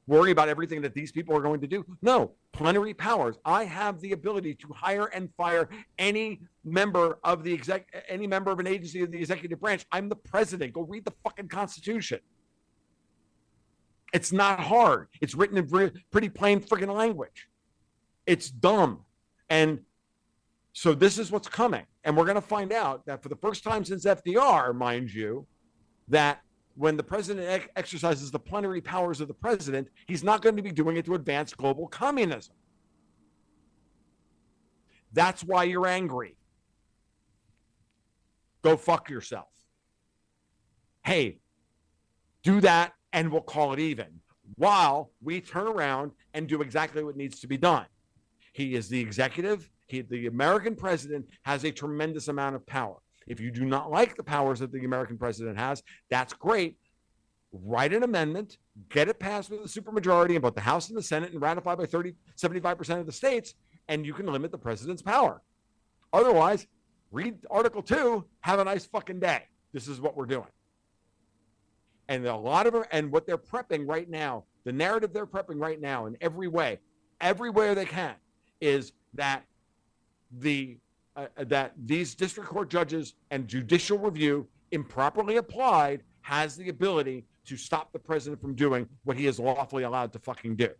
Speaker 3: worry about everything that these people are going to do? No, plenary powers. I have the ability to hire and fire any member of an agency of the executive branch. I'm the president. Go read the fucking Constitution. It's not hard. It's written in pretty plain freaking language. It's dumb. And so this is what's coming. And we're going to find out that for the first time since FDR, mind you, that when the president exercises the plenary powers of the president, he's not going to be doing it to advance global communism. That's why you're angry. Go fuck yourself. Hey, do that and we'll call it even, while we turn around and do exactly what needs to be done. He is the executive. The American president has a tremendous amount of power. If you do not like the powers that the American president has, that's great. Write an amendment, get it passed with a supermajority in both the House and the Senate, and ratified by 75% of the states, and you can limit the president's power. Otherwise, read Article 2, have a nice fucking day. This is what we're doing. And and what they're prepping right now, the narrative they're prepping right now in every way they can, is that that these district court judges and judicial review, improperly applied, has the ability to stop the president from doing what he is lawfully allowed to fucking do.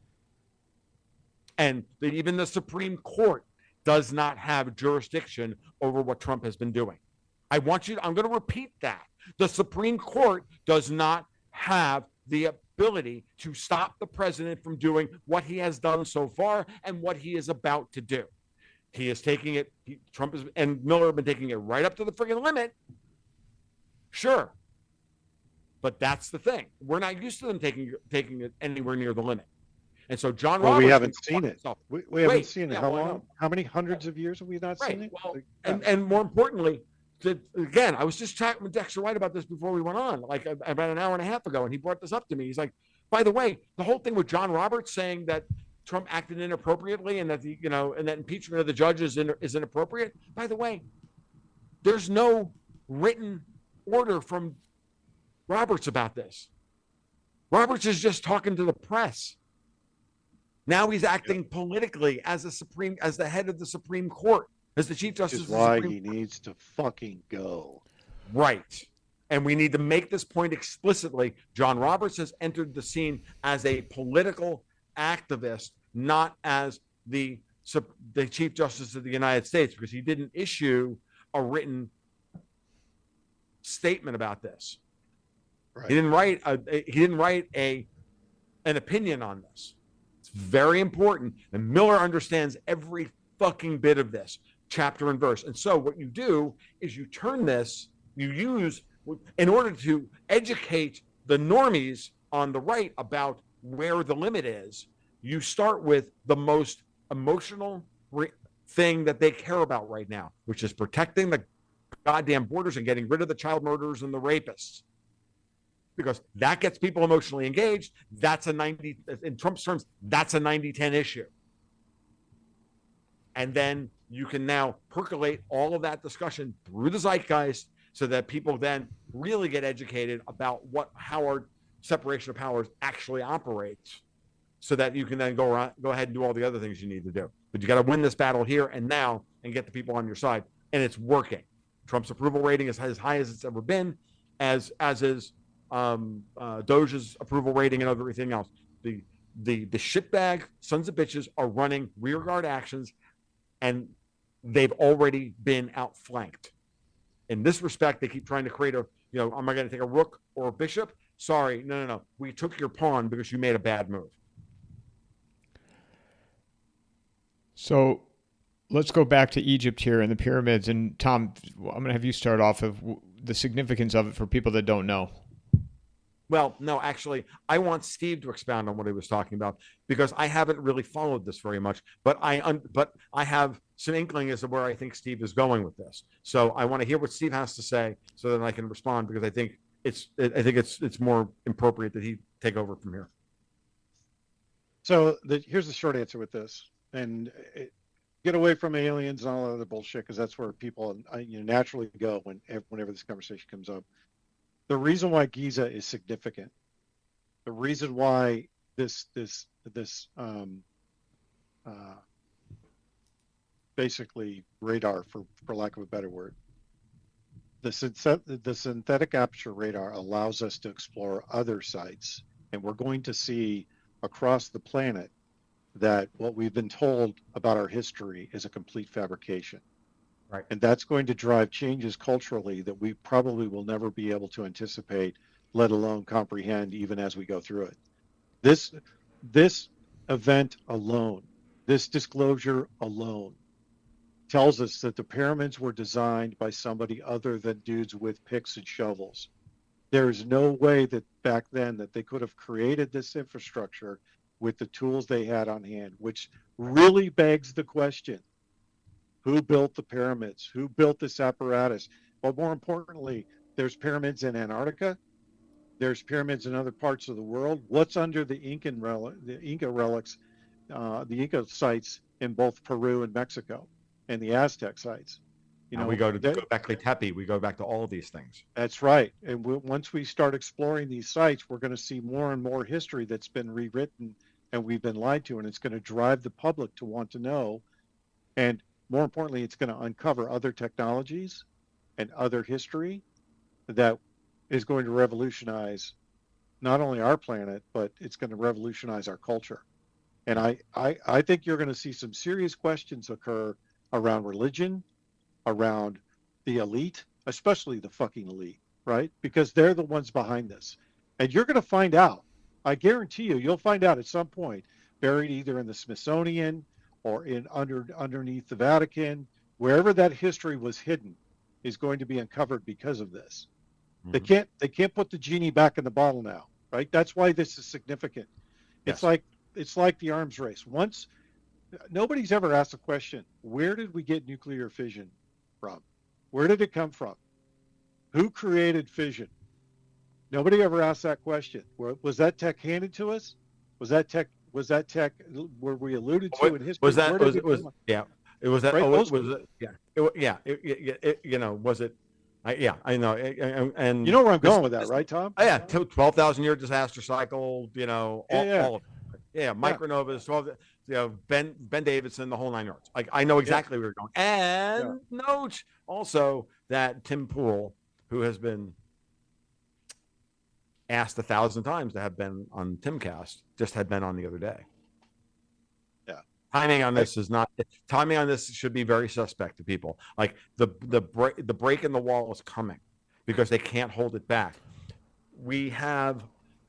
Speaker 3: And even the Supreme Court does not have jurisdiction over what Trump has been doing. I'm going to repeat that. The Supreme Court does not have the ability to stop the president from doing what he has done so far and what he is about to do. He is taking it, Trump and Miller have been taking it right up to the friggin' limit. Sure. But that's the thing. We're not used to them taking it anywhere near the limit. And so John Roberts.
Speaker 2: We haven't seen it. We haven't seen it. How long? How many hundreds of years have we not seen it?
Speaker 3: Well, and more importantly, again, I was just chatting with Dexter White about this before we went on, like about an hour and a half ago, and he brought this up to me. He's like, by the way, the whole thing with John Roberts saying that Trump acted inappropriately and that and that impeachment of the judge is inappropriate. By the way, there's no written order from Roberts about this. Roberts is just talking to the press. Now he's acting politically as the head of the Supreme Court, as the Chief Justice.
Speaker 2: Which is why he needs to fucking go.
Speaker 3: Right. And we need to make this point explicitly. John Roberts has entered the scene as a political activist, not as the Chief Justice of the United States, because he didn't issue a written statement about this. Right. He didn't write an opinion on this. It's very important. And Miller understands every fucking bit of this, chapter and verse. And so what you do is you turn this, you use, in order to educate the normies on the right about where the limit is, you start with the most emotional thing that they care about right now, which is protecting the goddamn borders and getting rid of the child murderers and the rapists. Because that gets people emotionally engaged. That's in Trump's terms, that's a 90-10 issue. And then you can now percolate all of that discussion through the zeitgeist so that people then really get educated about how our separation of powers actually operates, so that you can then go ahead and do all the other things you need to do. But you got to win this battle here and now and get the people on your side. And it's working. Trump's approval rating is as high as it's ever been, as is Doge's approval rating and everything else. The shitbag sons of bitches are running rearguard actions, and they've already been outflanked. In this respect, they keep trying to create am I going to take a rook or a bishop? Sorry, no. We took your pawn because you made a bad move.
Speaker 1: So let's go back to Egypt here and the pyramids. And Tom, I'm going to have you start off of the significance of it for people that don't know.
Speaker 3: Well, no, actually, I want Steve to expound on what he was talking about, because I haven't really followed this very much, but I have some inkling as to where I think Steve is going with this. So I want to hear what Steve has to say so that I can respond, because I think it's more appropriate that he take over from here.
Speaker 2: So here's the short answer with this, and get away from aliens and all that other bullshit, because that's where people naturally go whenever this conversation comes up. The reason why Giza is significant, the reason why this basically radar, for lack of a better word, the synthetic aperture radar allows us to explore other sites, and we're going to see across the planet that what we've been told about our history is a complete fabrication.
Speaker 3: Right.
Speaker 2: And that's going to drive changes culturally that we probably will never be able to anticipate, let alone comprehend, even as we go through it. This event alone, this disclosure alone, tells us that the pyramids were designed by somebody other than dudes with picks and shovels. There is no way that back then that they could have created this infrastructure with the tools they had on hand, which really begs the question: who built the pyramids? Who built this apparatus? But more importantly, there's pyramids in Antarctica. There's pyramids in other parts of the world. What's under the Inca relics, the Inca sites in both Peru and Mexico, and the Aztec sites?
Speaker 3: We go back to Tepe. We go back to all of these things.
Speaker 2: That's right. And once we start exploring these sites, we're going to see more and more history that's been rewritten and we've been lied to, and it's going to drive the public to want to know. And more importantly, it's going to uncover other technologies and other history that is going to revolutionize not only our planet, but it's going to revolutionize our culture. And I think you're going to see some serious questions occur around religion, around the elite, especially the fucking elite, right? Because they're the ones behind this. And you're going to find out I guarantee you'll find out at some point, buried either in the Smithsonian or underneath the Vatican, wherever that history was hidden, is going to be uncovered because of this. Mm-hmm. They can't put the genie back in the bottle now, right? That's why this is significant. Yes. It's like the arms race. Once nobody's ever asked the question, where did we get nuclear fission from? Where did it come from? Who created fission? Nobody ever asked that question. Was that tech handed to us? Was that tech were we alluded to in history?
Speaker 3: Was that yeah. It was that right? Was it yeah. Was it I know, and
Speaker 2: you know where I'm going with that, right, Tom?
Speaker 3: Oh, yeah, 12,000-year disaster cycle. All of it. Yeah, micronovas, 12. Ben Davidson, the whole 9 yards. Like I know exactly where we're going. And note also that Tim Pool, who has been asked 1,000 times to have been on Timcast, just had been on the other day. Timing on this should be very suspect to people. Like the break in the wall is coming because they can't hold it back.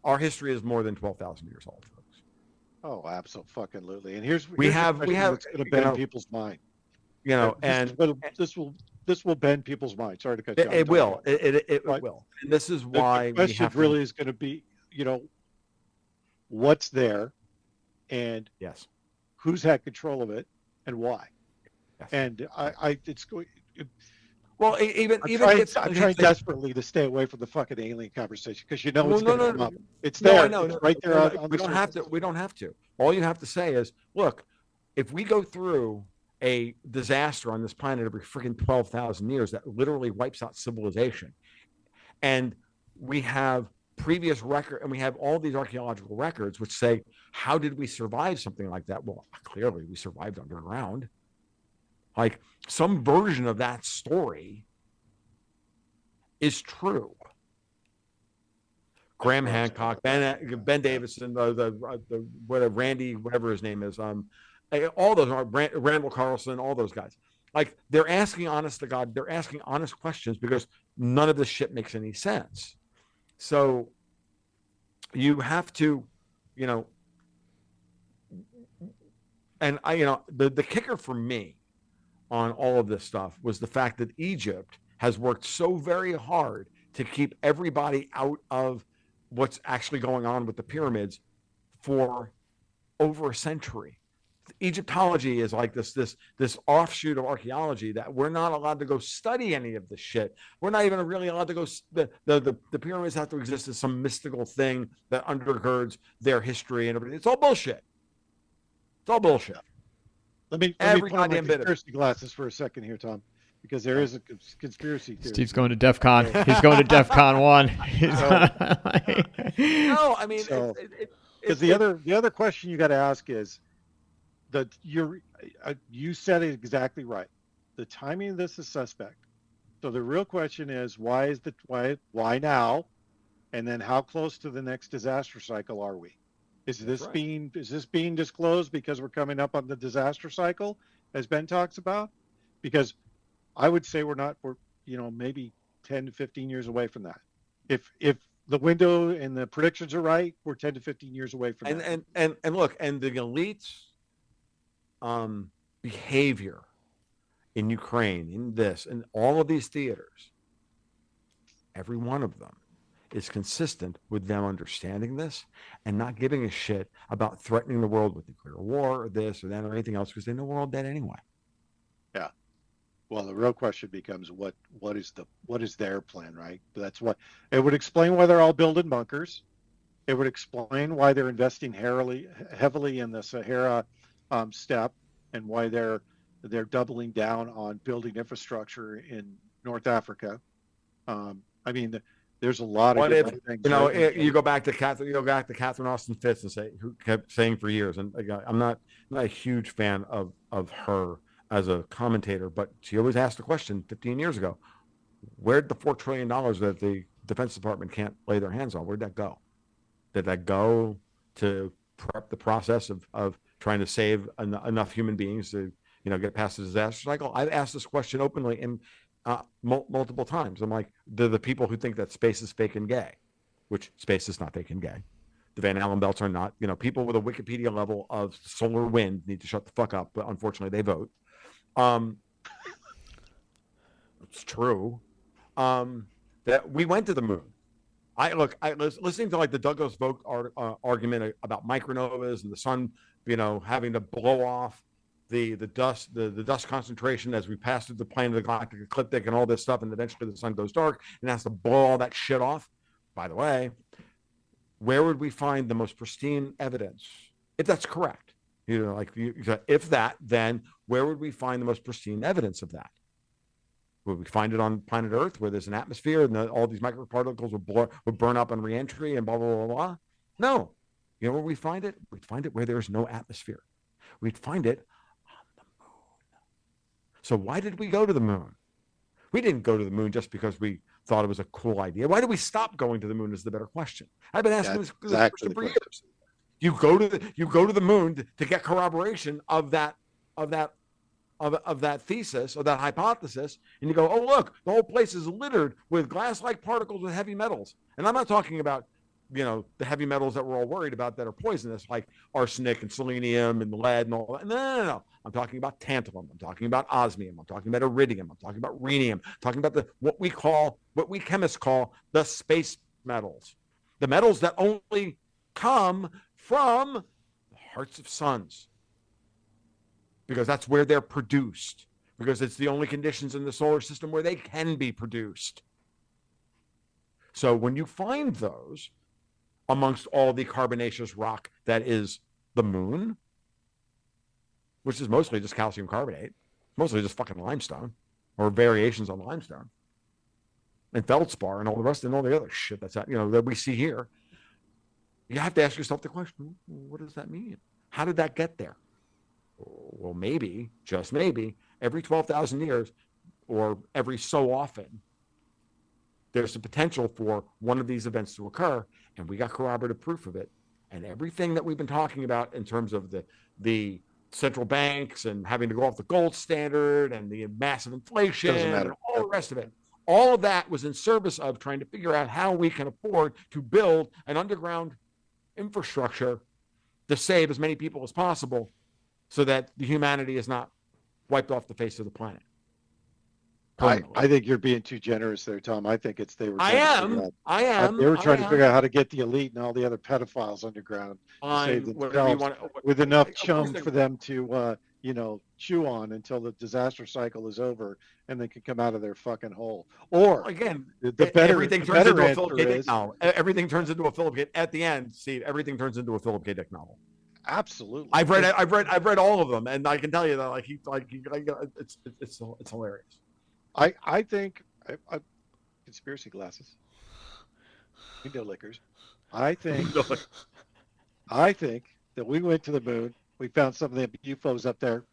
Speaker 3: Our history is more than 12,000 years old, folks.
Speaker 2: Oh, absolutely. And here's
Speaker 3: we have
Speaker 2: it's going to bend people's mind. This will bend people's mind. Sorry to cut you off.
Speaker 3: It will. It will. And this is why
Speaker 2: the question really is going to be, what's there, and
Speaker 3: yes.
Speaker 2: Who's had control of it and why? Yes. And it's going.
Speaker 3: Well,
Speaker 2: I'm trying desperately to stay away from the fucking alien conversation because it's going to come up. It's there. It's right there.
Speaker 3: We don't have to. We don't have to. All you have to say is, look, if we go through a disaster on this planet every freaking 12,000 years that literally wipes out civilization, and we have previous record, and we have all these archaeological records which say, how did we survive something like that? Well, clearly we survived underground. Like some version of that story is true. Graham Hancock, Ben Davidson, Randy, whatever his name is, all those are Randall Carlson, all those guys. Like they're asking honest to God, they're asking honest questions because none of this shit makes any sense. So you have to, and the kicker for me on all of this stuff was the fact that Egypt has worked so very hard to keep everybody out of what's actually going on with the pyramids for over a century. Egyptology is like this offshoot of archaeology that we're not allowed to go study any of this shit. We're not even really allowed to go. The pyramids have to exist as some mystical thing that undergirds their history and everything. It's all bullshit. It's all bullshit.
Speaker 2: Let me put on my conspiracy glasses for a second here, Tom, because there is a conspiracy theory.
Speaker 1: Steve's going to DEF CON. He's going to DEF CON 1.
Speaker 3: No, I mean,
Speaker 2: because the other question you got to ask is, you said it exactly right. The timing of this is suspect. So the real question is, why now? And then how close to the next disaster cycle are we? Is this being disclosed because we're coming up on the disaster cycle, as Ben talks about? Because I would say we're maybe 10 to 15 years away from that. If the window and the predictions are right, we're 10 to 15 years away from that.
Speaker 3: And look, and the elites behavior in Ukraine, in this, and all of these theaters, every one of them is consistent with them understanding this and not giving a shit about threatening the world with nuclear war or this or that or anything else because they know we're all dead anyway.
Speaker 2: Yeah. Well, the real question becomes what is their plan, right? That's what it would explain why they're all building bunkers. It would explain why they're investing heavily in the Sahara step and why they're doubling down on building infrastructure in North Africa. There's a lot of different things.
Speaker 3: You go back to Catherine Austin Fitts who kept saying for years, and I'm not a huge fan of her as a commentator, but she always asked the question 15 years ago, where'd the $4 trillion that the Defense Department can't lay their hands on, where'd that go? Did that go to prep the process of trying to save enough human beings to get past the disaster cycle? I've asked this question openly and multiple times. I'm like, the people who think that space is fake and gay, which space is not fake and gay. The Van Allen belts are not. People with a Wikipedia level of solar wind need to shut the fuck up, but unfortunately they vote. It's true. That we went to the moon. Listening to like the Douglas Vogt argument about micronovas and the sun, having to blow off the dust, the dust concentration as we pass through the plane of the galactic ecliptic and all this stuff, and eventually the sun goes dark and has to blow all that shit off. By the way, where would we find the most pristine evidence if that's correct? If that, then where would we find the most pristine evidence of that? Would we find it on planet Earth where there's an atmosphere and all these microparticles would burn up on reentry and blah, blah, blah, blah? No. You know where we find it? We'd find it where there's no atmosphere. We'd find it on the moon. So why did we go to the moon? We didn't go to the moon just because we thought it was a cool idea. Why did we stop going to the moon is the better question. I've been asking this question for years. You go to the moon to get corroboration of that thesis or that hypothesis, and you go, oh look, the whole place is littered with glass-like particles with heavy metals. And I'm not talking about the heavy metals that we're all worried about that are poisonous, like arsenic and selenium and lead and all that. No. I'm talking about tantalum. I'm talking about osmium. I'm talking about iridium. I'm talking about rhenium. I'm talking about what we chemists call the space metals, the metals that only come from the hearts of suns, because that's where they're produced, because it's the only conditions in the solar system where they can be produced. So when you find those amongst all the carbonaceous rock that is the moon, which is mostly just calcium carbonate, mostly just fucking limestone or variations on limestone and feldspar and all the rest and all the other shit that we see here, you have to ask yourself the question, what does that mean? How did that get there? Well, maybe, just maybe, every 12,000 years or every so often, there's a potential for one of these events to occur, and we got corroborative proof of it. And everything that we've been talking about in terms of the central banks and having to go off the gold standard and the massive inflation and all the rest of it, all of that was in service of trying to figure out how we can afford to build an underground infrastructure to save as many people as possible so that the humanity is not wiped off the face of the planet.
Speaker 2: I think you're being too generous there, Tom. I think they were.
Speaker 3: I am.
Speaker 2: They were trying to figure out how to get the elite and all the other pedophiles underground with enough chum for them to, chew on until the disaster cycle is over and they can come out of their fucking hole. Or
Speaker 3: again, everything turns into a Philip K. Dick novel. Everything turns into a Philip K. At the end, Steve, everything turns into a Philip K. Dick novel.
Speaker 2: Absolutely.
Speaker 3: I've read all of them, and I can tell you that it's hilarious.
Speaker 2: I think conspiracy glasses. Window lickers. I think that we went to the moon. We found some of the UFOs up there.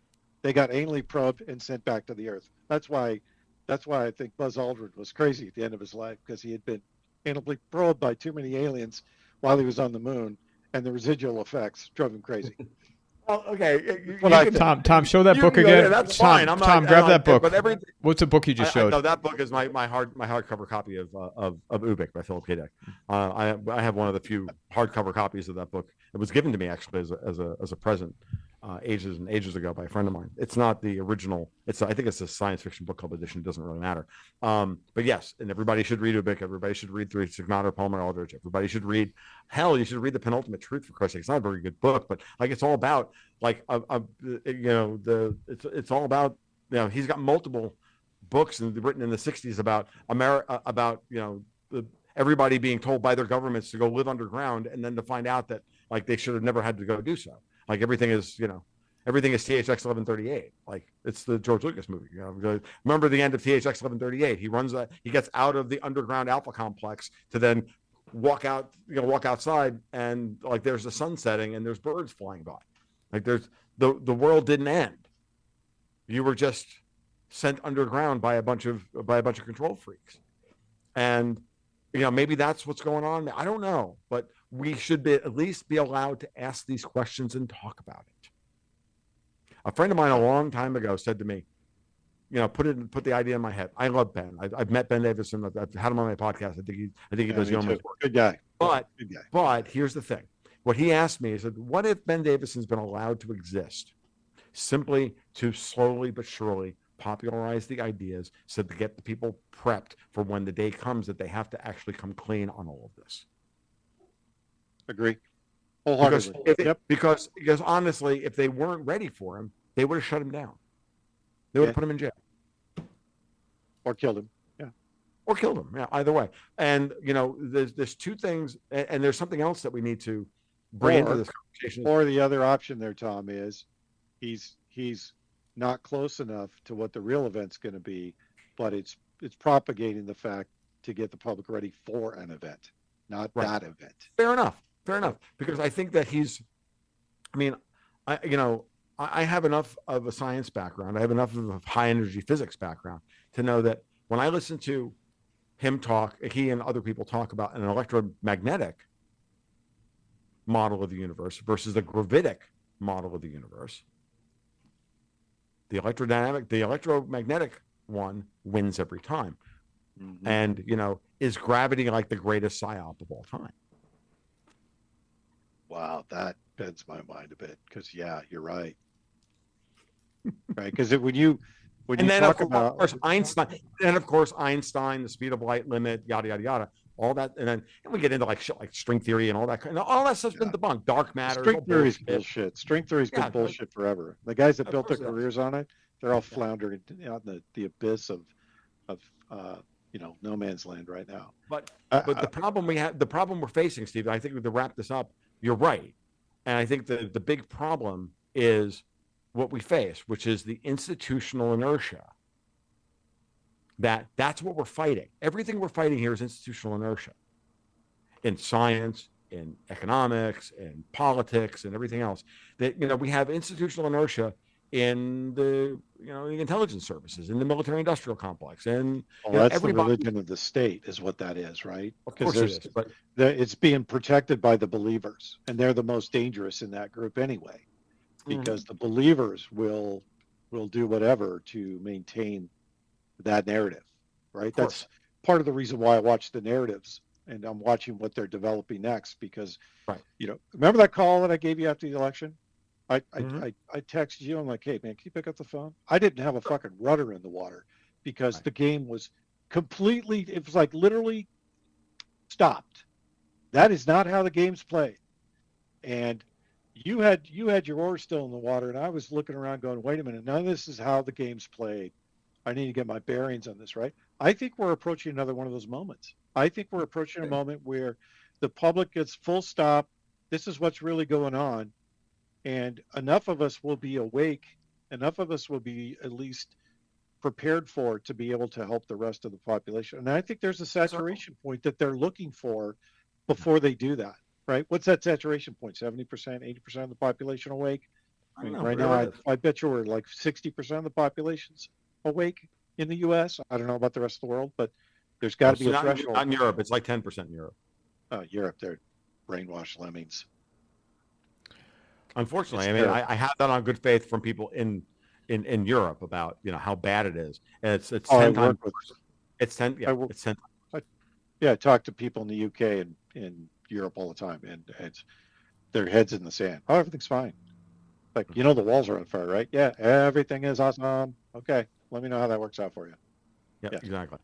Speaker 2: They got anally probed and sent back to the Earth. That's why I think Buzz Aldrin was crazy at the end of his life, because he had been anally probed by too many aliens while he was on the moon, and the residual effects drove him crazy.
Speaker 3: Well, okay.
Speaker 1: Tom, show that book again.
Speaker 3: Yeah, that's fine.
Speaker 1: Tom, grab that book. What's the book you just showed?
Speaker 3: No, that book is my hardcover copy of Ubik by Philip K. Dick. I have one of the few hardcover copies of that book. It was given to me actually as a present ages and ages ago by a friend of mine. It's not the original. I think it's a science fiction book club edition. It doesn't really matter. But yes, and everybody should read Ubik. Everybody should read Three Signata, Palmer Aldrich. Everybody should read. Hell, you should read The Penultimate Truth, for Christ's sake. It's not a very good book, but it's all about it's all about he's got multiple books written in the 60s about America, about everybody being told by their governments to go live underground, and then to find out that they should have never had to go do so. Everything is THX 1138. It's the George Lucas movie. Remember the end of THX 1138? He gets out of the underground Alpha complex to then walk outside, and there's the sun setting and there's birds flying by. There's the world didn't end. You were just sent underground by a bunch of control freaks. And maybe that's what's going on. I don't know, but we should at least be allowed to ask these questions and talk about it. A friend of mine a long time ago said to me, put the idea in my head. I love Ben. I've met Ben Davison. I've had him on my podcast. I think he does yeoman's work.
Speaker 2: Good guy.
Speaker 3: But here's the thing. What he asked me is that what if Ben Davison's been allowed to exist simply to slowly but surely popularize the ideas so to get the people prepped for when the day comes that they have to actually come clean on all of this.
Speaker 2: Agree. Wholeheartedly.
Speaker 3: Because honestly, if they weren't ready for him, they would have shut him down. They would have put him in jail.
Speaker 2: Or killed him.
Speaker 3: Or killed him. Yeah, either way. And, there's two things, and there's something else that we need to bring into this conversation.
Speaker 2: Or the other option there, Tom, is he's not close enough to what the real event's going to be, but it's propagating the fact to get the public ready for an event, not that event.
Speaker 3: Fair enough. Because I think that I have enough of a science background. I have enough of a high energy physics background to know that when I listen to him talk, he and other people talk about an electromagnetic model of the universe versus the gravitic model of the universe. The electromagnetic one wins every time. Mm-hmm. And, is gravity like the greatest psyop of all time?
Speaker 2: Wow, that bends my mind a bit because, you're right. Right, because when you talk about
Speaker 3: Einstein, and of course Einstein, the speed of light limit, yada yada yada, all that, and we get into like shit like string theory and all that. All that stuff's been debunked. Dark matter.
Speaker 2: String theory is bullshit. String theory's been bullshit forever. The guys that built their careers on it, they're all floundering out in the abyss of no man's land right now.
Speaker 3: But the problem we're facing, Steve, I think to wrap this up, you're right, and I think the big problem is what we face, which is the institutional inertia. That's what we're fighting. Everything we're fighting here is institutional inertia in science, in economics, in politics, and everything else. That we have institutional inertia in the the intelligence services, in the military-industrial complex, and
Speaker 2: that's the religion of the state, is what that is, right?
Speaker 3: Of course it is, but
Speaker 2: it's being protected by the believers, and they're the most dangerous in that group anyway. Because the believers will do whatever to maintain that narrative, right? That's part of the reason why I watch the narratives, and I'm watching what they're developing next. Because, remember that call that I gave you after the election? I texted you. I'm like, hey man, can you pick up the phone? I didn't have a fucking rudder in the water because the game was completely. It was like literally stopped. That is not how the game's played, and you had your oars still in the water, and I was looking around going, wait a minute, none of this is how the game's played. I need to get my bearings on this, right? I think we're approaching another one of those moments. I think we're approaching a moment where the public gets full stop. This is what's really going on. And enough of us will be awake. Enough of us will be at least prepared for it to be able to help the rest of the population. And I think there's a saturation point that they're looking for before they do that. Right? What's that saturation point? 70%, 80% of the population awake? I mean, right now, I bet you we're like 60% of the population's awake in the U.S. I don't know about the rest of the world, but there's got to be a threshold.
Speaker 3: Not in Europe. It's like 10% in Europe.
Speaker 2: Europe, they're brainwashed lemmings.
Speaker 3: Unfortunately, I have that on good faith from people in Europe about how bad it is, and it's 10 times. It's 10. Yeah, it's 10.
Speaker 2: I talk to people in the UK and in Europe all the time, and it's their heads in the sand. Oh, everything's fine. Like, the walls are on fire, right? Yeah, everything is awesome. Okay, let me know how that works out for you.
Speaker 3: Yeah. Exactly.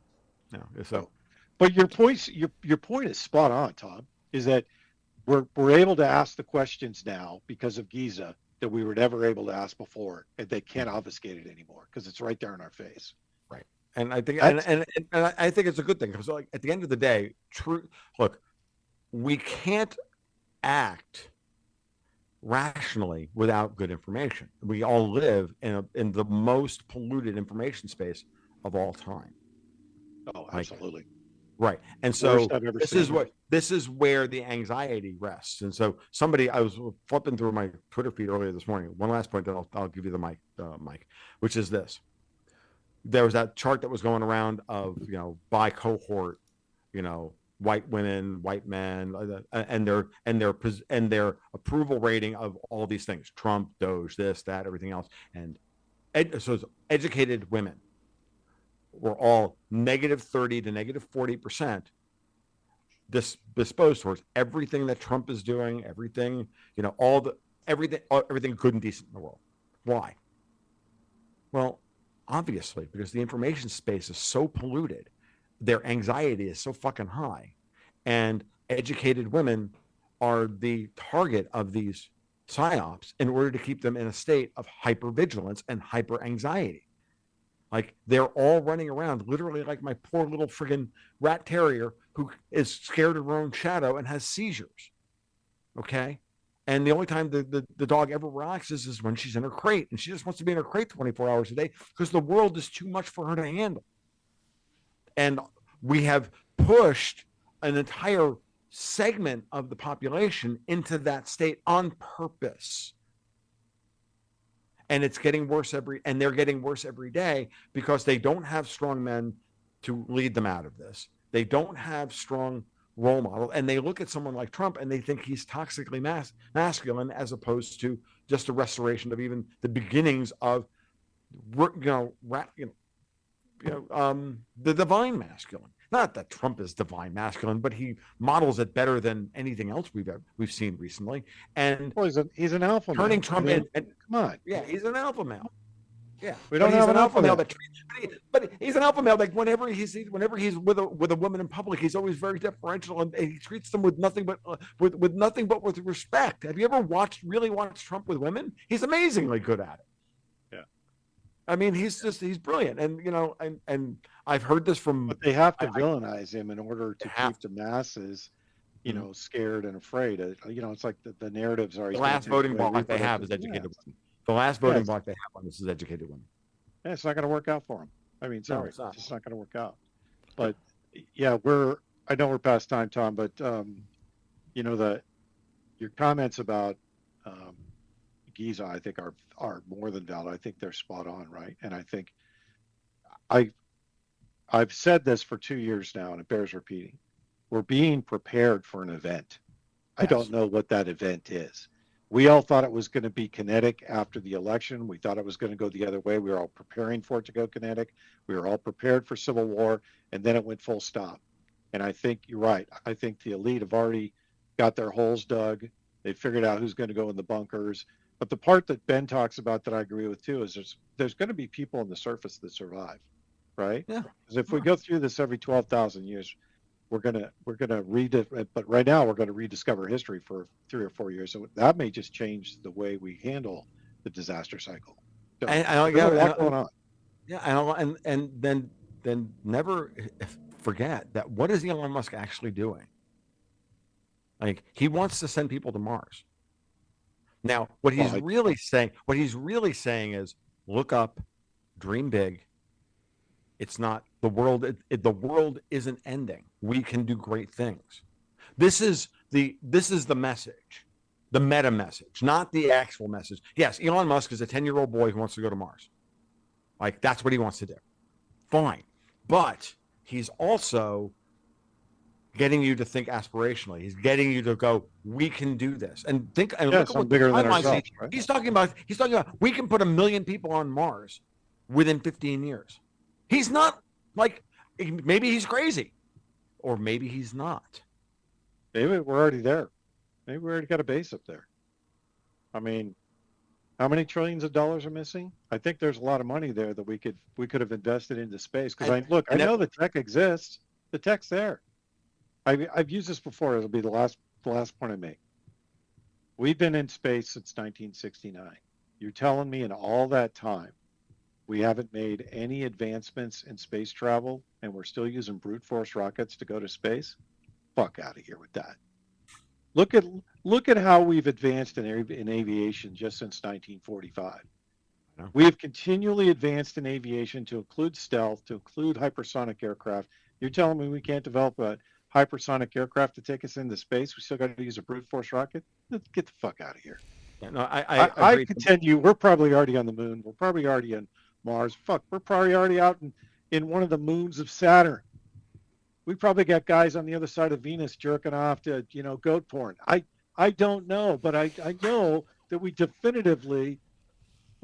Speaker 3: Yeah. So,
Speaker 2: but your point is spot on, Tom. Is that we're able to ask the questions now because of Giza that we were never able to ask before, and they can't obfuscate it anymore because it's right there in our face.
Speaker 3: Right. And I think and I think it's a good thing because at the end of the day, look, we can't act rationally without good information. We all live in the most polluted information space of all time.
Speaker 2: Oh, absolutely.
Speaker 3: Right. And so this is where the anxiety rests. And so I was flipping through my Twitter feed earlier this morning. One last point that I'll give you the mic, Mike, which is this. There was that chart that was going around of, by cohort, white women, white men, and their approval rating of all these things: Trump, Doge, this, that, everything else. And so educated women were all -30 to -40%, disposed towards everything that Trump is doing, everything, everything good and decent in the world. Why? Well, obviously, because the information space is so polluted, their anxiety is so fucking high, and educated women are the target of these psyops in order to keep them in a state of hypervigilance and hyper anxiety. Like they're all running around literally like my poor little friggin' rat terrier who is scared of her own shadow and has seizures. Okay. And the only time the dog ever relaxes is when she's in her crate, and she just wants to be in her crate 24 hours a day because the world is too much for her to handle. And we have pushed an entire segment of the population into that state on purpose. And it's getting worse they're getting worse every day because they don't have strong men to lead them out of this. They don't have strong role model, and they look at someone like Trump and they think he's toxically masculine, as opposed to just a restoration of even the beginnings of the divine masculine. Not that Trump is divine masculine, but he models it better than anything else we've seen recently. And
Speaker 2: he's an alpha male.
Speaker 3: Turning Trump in,
Speaker 2: come on,
Speaker 3: yeah, he's an alpha male. Yeah,
Speaker 2: we don't have an alpha male.
Speaker 3: But he's an alpha male. Like whenever he's with a woman in public, he's always very deferential, and he treats them with nothing but with respect. Have you ever really watched Trump with women? He's amazingly good at it.
Speaker 2: Yeah,
Speaker 3: I mean, he's brilliant, and I've heard this from.
Speaker 2: But they have to villainize him in order to keep the masses, scared and afraid. It's like the narratives are.
Speaker 3: The last voting block they have is educated women. The last voting block they have on this is educated women.
Speaker 2: Yeah, it's not going to work out for them. I mean, sorry,
Speaker 3: it's not.
Speaker 2: It's not going to work out. But yeah, I know we're past time, Tom, but your comments about Giza, I think are more than valid. I think they're spot on, right? And I think I've said this for 2 years now, and it bears repeating. We're being prepared for an event. Yes. I don't know what that event is. We all thought it was going to be kinetic after the election. We thought it was going to go the other way. We were all preparing for it to go kinetic. We were all prepared for civil war, and then it went full stop. And I think you're right. I think the elite have already got their holes dug. They figured out who's going to go in the bunkers. But the part that Ben talks about that I agree with too is there's going to be people on the surface that survive, right?
Speaker 3: Yeah.
Speaker 2: Because if we go through this every 12,000 years, we're gonna read it. But right now we're going to rediscover history for 3 or 4 years. So that may just change the way we handle the disaster cycle. So, there's a lot going on.
Speaker 3: Yeah, and then never forget that what is Elon Musk actually doing? Like he wants to send people to Mars. Now, what he's really saying is look up, dream big. It's not the world. The world isn't ending. We can do great things. This is the message, the meta message, not the actual message. Yes, Elon Musk is a 10-year-old boy who wants to go to Mars. Like that's what he wants to do. Fine, but he's also getting you to think aspirationally. He's getting you to go, we can do this, and think. And look at what
Speaker 2: bigger than ourselves. Right?
Speaker 3: He's talking about we can put 1 million people on Mars within 15 years. He's not like maybe he's crazy, or maybe he's not.
Speaker 2: Maybe we're already there. Maybe we already got a base up there. I mean, how many trillions of dollars are missing? I think there's a lot of money there that we could have invested into space. Because I know the tech exists. The tech's there. I've used this before. It'll be the last point I make. We've been in space since 1969. You're telling me in all that time we haven't made any advancements in space travel, and we're still using brute force rockets to go to space? Fuck out of here with that. Look at how we've advanced in aviation just since 1945. We have continually advanced in aviation to include stealth, to include hypersonic aircraft. You're telling me we can't develop a hypersonic aircraft to take us into space? We still got to use a brute force rocket? Get the fuck out of here.
Speaker 3: Yeah, no, I
Speaker 2: contend we're probably already on the moon. We're probably already on Mars. Fuck, we're probably already out in one of the moons of Saturn. We probably got guys on the other side of Venus jerking off to, goat porn. I don't know, but I know that we definitively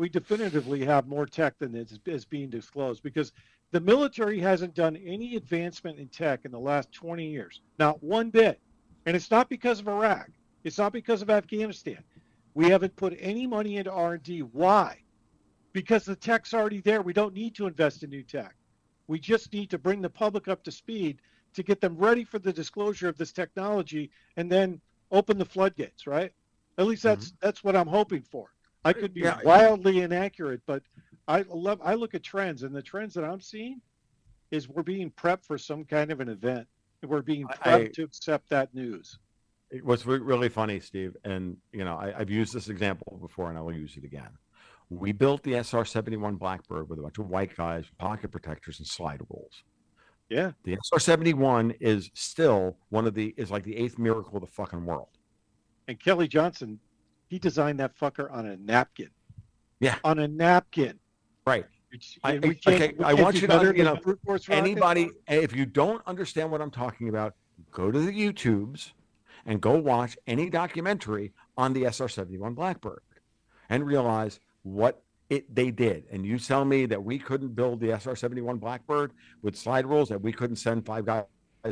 Speaker 2: we definitively have more tech than is being disclosed, because the military hasn't done any advancement in tech in the last 20 years, not one bit. And it's not because of Iraq. It's not because of Afghanistan. We haven't put any money into R&D. Why? Because the tech's already there. We don't need to invest in new tech. We just need to bring the public up to speed to get them ready for the disclosure of this technology, and then open the floodgates, right? At least that's what I'm hoping for. I could be wildly inaccurate, but I look at trends, and the trends that I'm seeing is we're being prepped for some kind of an event. We're being prepped to accept that news.
Speaker 3: What's really funny, Steve, and I've used this example before, and I will use it again. We built the SR-71 Blackbird with a bunch of white guys, pocket protectors, and slide rules.
Speaker 2: Yeah.
Speaker 3: The SR-71 is still is like the eighth miracle of the fucking world.
Speaker 2: And Kelly Johnson, he designed that fucker on a napkin.
Speaker 3: Yeah.
Speaker 2: On a napkin.
Speaker 3: Right. I want you to, anybody, if you don't understand what I'm talking about, go to the YouTubes and go watch any documentary on the SR-71 Blackbird and realize what they did. And you tell me that we couldn't build the SR-71 Blackbird with slide rules, that we couldn't send 5 guys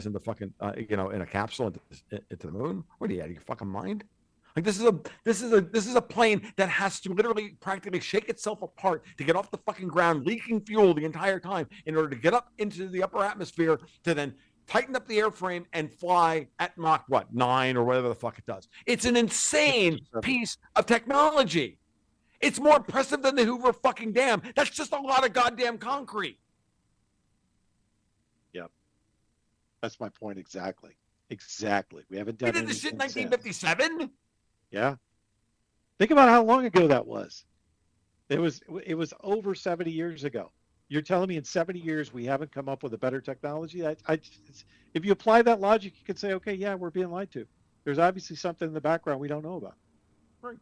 Speaker 3: in the fucking, in a capsule into the moon? What are you out of your fucking mind? Like, this is a plane that has to literally practically shake itself apart to get off the fucking ground, leaking fuel the entire time in order to get up into the upper atmosphere to then tighten up the airframe and fly at Mach 9 or whatever the fuck it does. It's an insane piece of technology. It's more impressive than the Hoover fucking Dam. That's just a lot of goddamn concrete.
Speaker 2: Yep. That's my point exactly. We haven't done
Speaker 3: We did this shit in 1957?
Speaker 2: Yeah. Think about how long ago that was. It was over 70 years ago. You're telling me in 70 years we haven't come up with a better technology? If you apply that logic, you can say, okay, yeah, we're being lied to. There's obviously something in the background we don't know about.
Speaker 3: Right.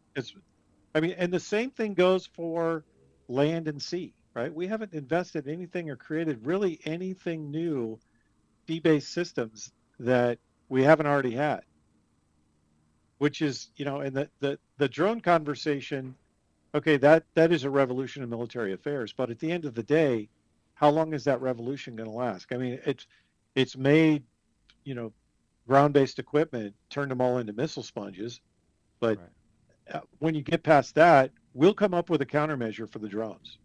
Speaker 2: And the same thing goes for land and sea, right? We haven't invested anything or created really anything new, sea-based systems that we haven't already had. Which is, and the drone conversation, okay, that is a revolution in military affairs. But at the end of the day, how long is that revolution going to last? I mean, it's made, ground-based equipment, turned them all into missile sponges. But when you get past that, we'll come up with a countermeasure for the drones.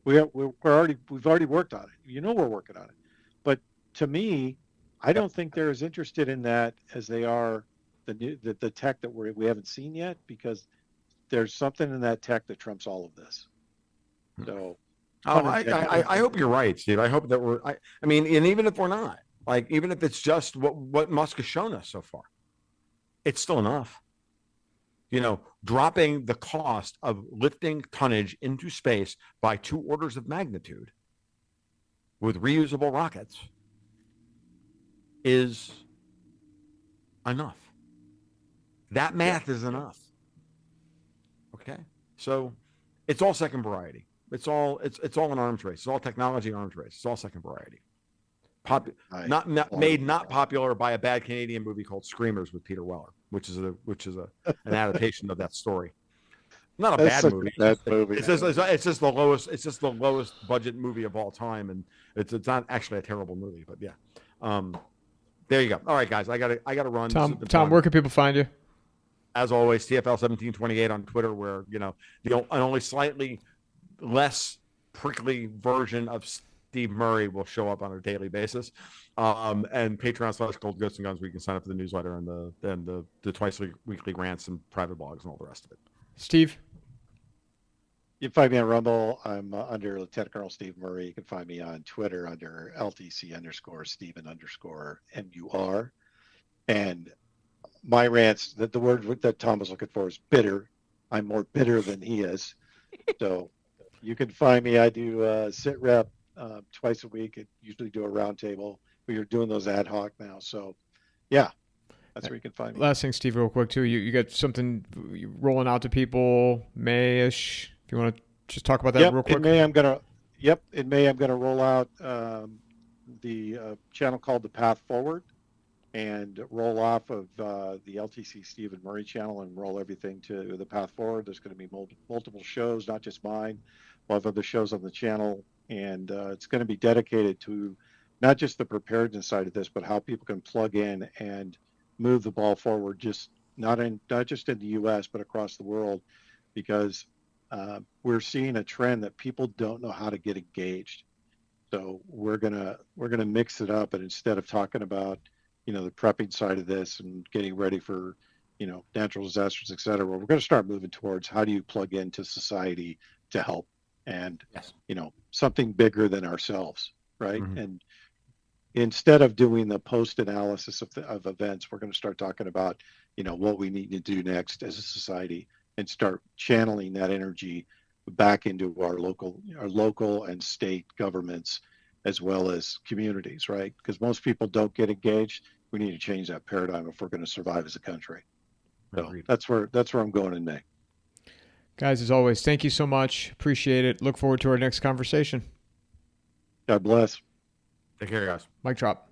Speaker 2: We've already worked on it. We're working on it. But to me, I don't think they're as interested in that as they are the tech that we haven't seen yet, because there's something in that tech that trumps all of this. So,
Speaker 3: I hope you're right, Steve. I hope that and even if we're not, like, even if it's just what Musk has shown us so far, it's still enough. Dropping the cost of lifting tonnage into space by 2 orders of magnitude with reusable rockets is enough. That math is enough. Okay, so it's all second variety. It's all an arms race. It's all technology arms race. It's all second variety. Not popular by a bad Canadian movie called Screamers with Peter Weller, which is an adaptation of that story. Not a bad movie. It's just the lowest budget movie of all time, and it's not actually a terrible movie, but yeah. There you go. All right, guys, I gotta run.
Speaker 1: Tom, where can people find you?
Speaker 3: As always, TFL1728 on Twitter, where an only slightly less prickly version of Steve Murray will show up on a daily basis, and Patreon/Gold Ghosts and Guns, where you can sign up for the newsletter and the twice weekly rants and private blogs and all the rest of it.
Speaker 1: Steve,
Speaker 2: you can find me on Rumble. I'm under Lieutenant Colonel Steve Murray. You can find me on Twitter under LTC_Steven_MUR. And my rants, the word that Tom was looking for is bitter. I'm more bitter than he is. So you can find me. I do sit rep twice a week. I usually do a roundtable. We are doing those ad hoc now. So, yeah, that's where you can find me.
Speaker 1: Last thing, Steve, real quick, too. You got something rolling out to people May-ish. If you want to just talk about that real quick.
Speaker 2: In May, I'm gonna roll out the channel called The Path Forward. and roll off of the LTC Stephen Murray channel and roll everything to the path forward. There's going to be multiple shows, not just mine. We'll have other shows on the channel, and it's going to be dedicated to not just the preparedness side of this, but how people can plug in and move the ball forward, just not just in the U.S. but across the world, because we're seeing a trend that people don't know how to get engaged. So we're gonna mix it up, and instead of talking about the prepping side of this and getting ready for natural disasters, et cetera, we're going to start moving towards how do you plug into society to help, and
Speaker 3: Yes.
Speaker 2: Something bigger than ourselves, right?
Speaker 3: Mm-hmm.
Speaker 2: And instead of doing the post analysis of events, we're going to start talking about what we need to do next as a society, and start channeling that energy back into our local and state governments, as well as communities, right? Because most people don't get engaged. We need to change that paradigm if we're going to survive as a country. So
Speaker 3: Agreed.
Speaker 2: that's where I'm going in May.
Speaker 1: Guys, as always, thank you so much. Appreciate it. Look forward to our next conversation.
Speaker 2: God bless.
Speaker 3: Take care, guys.
Speaker 1: Mic drop.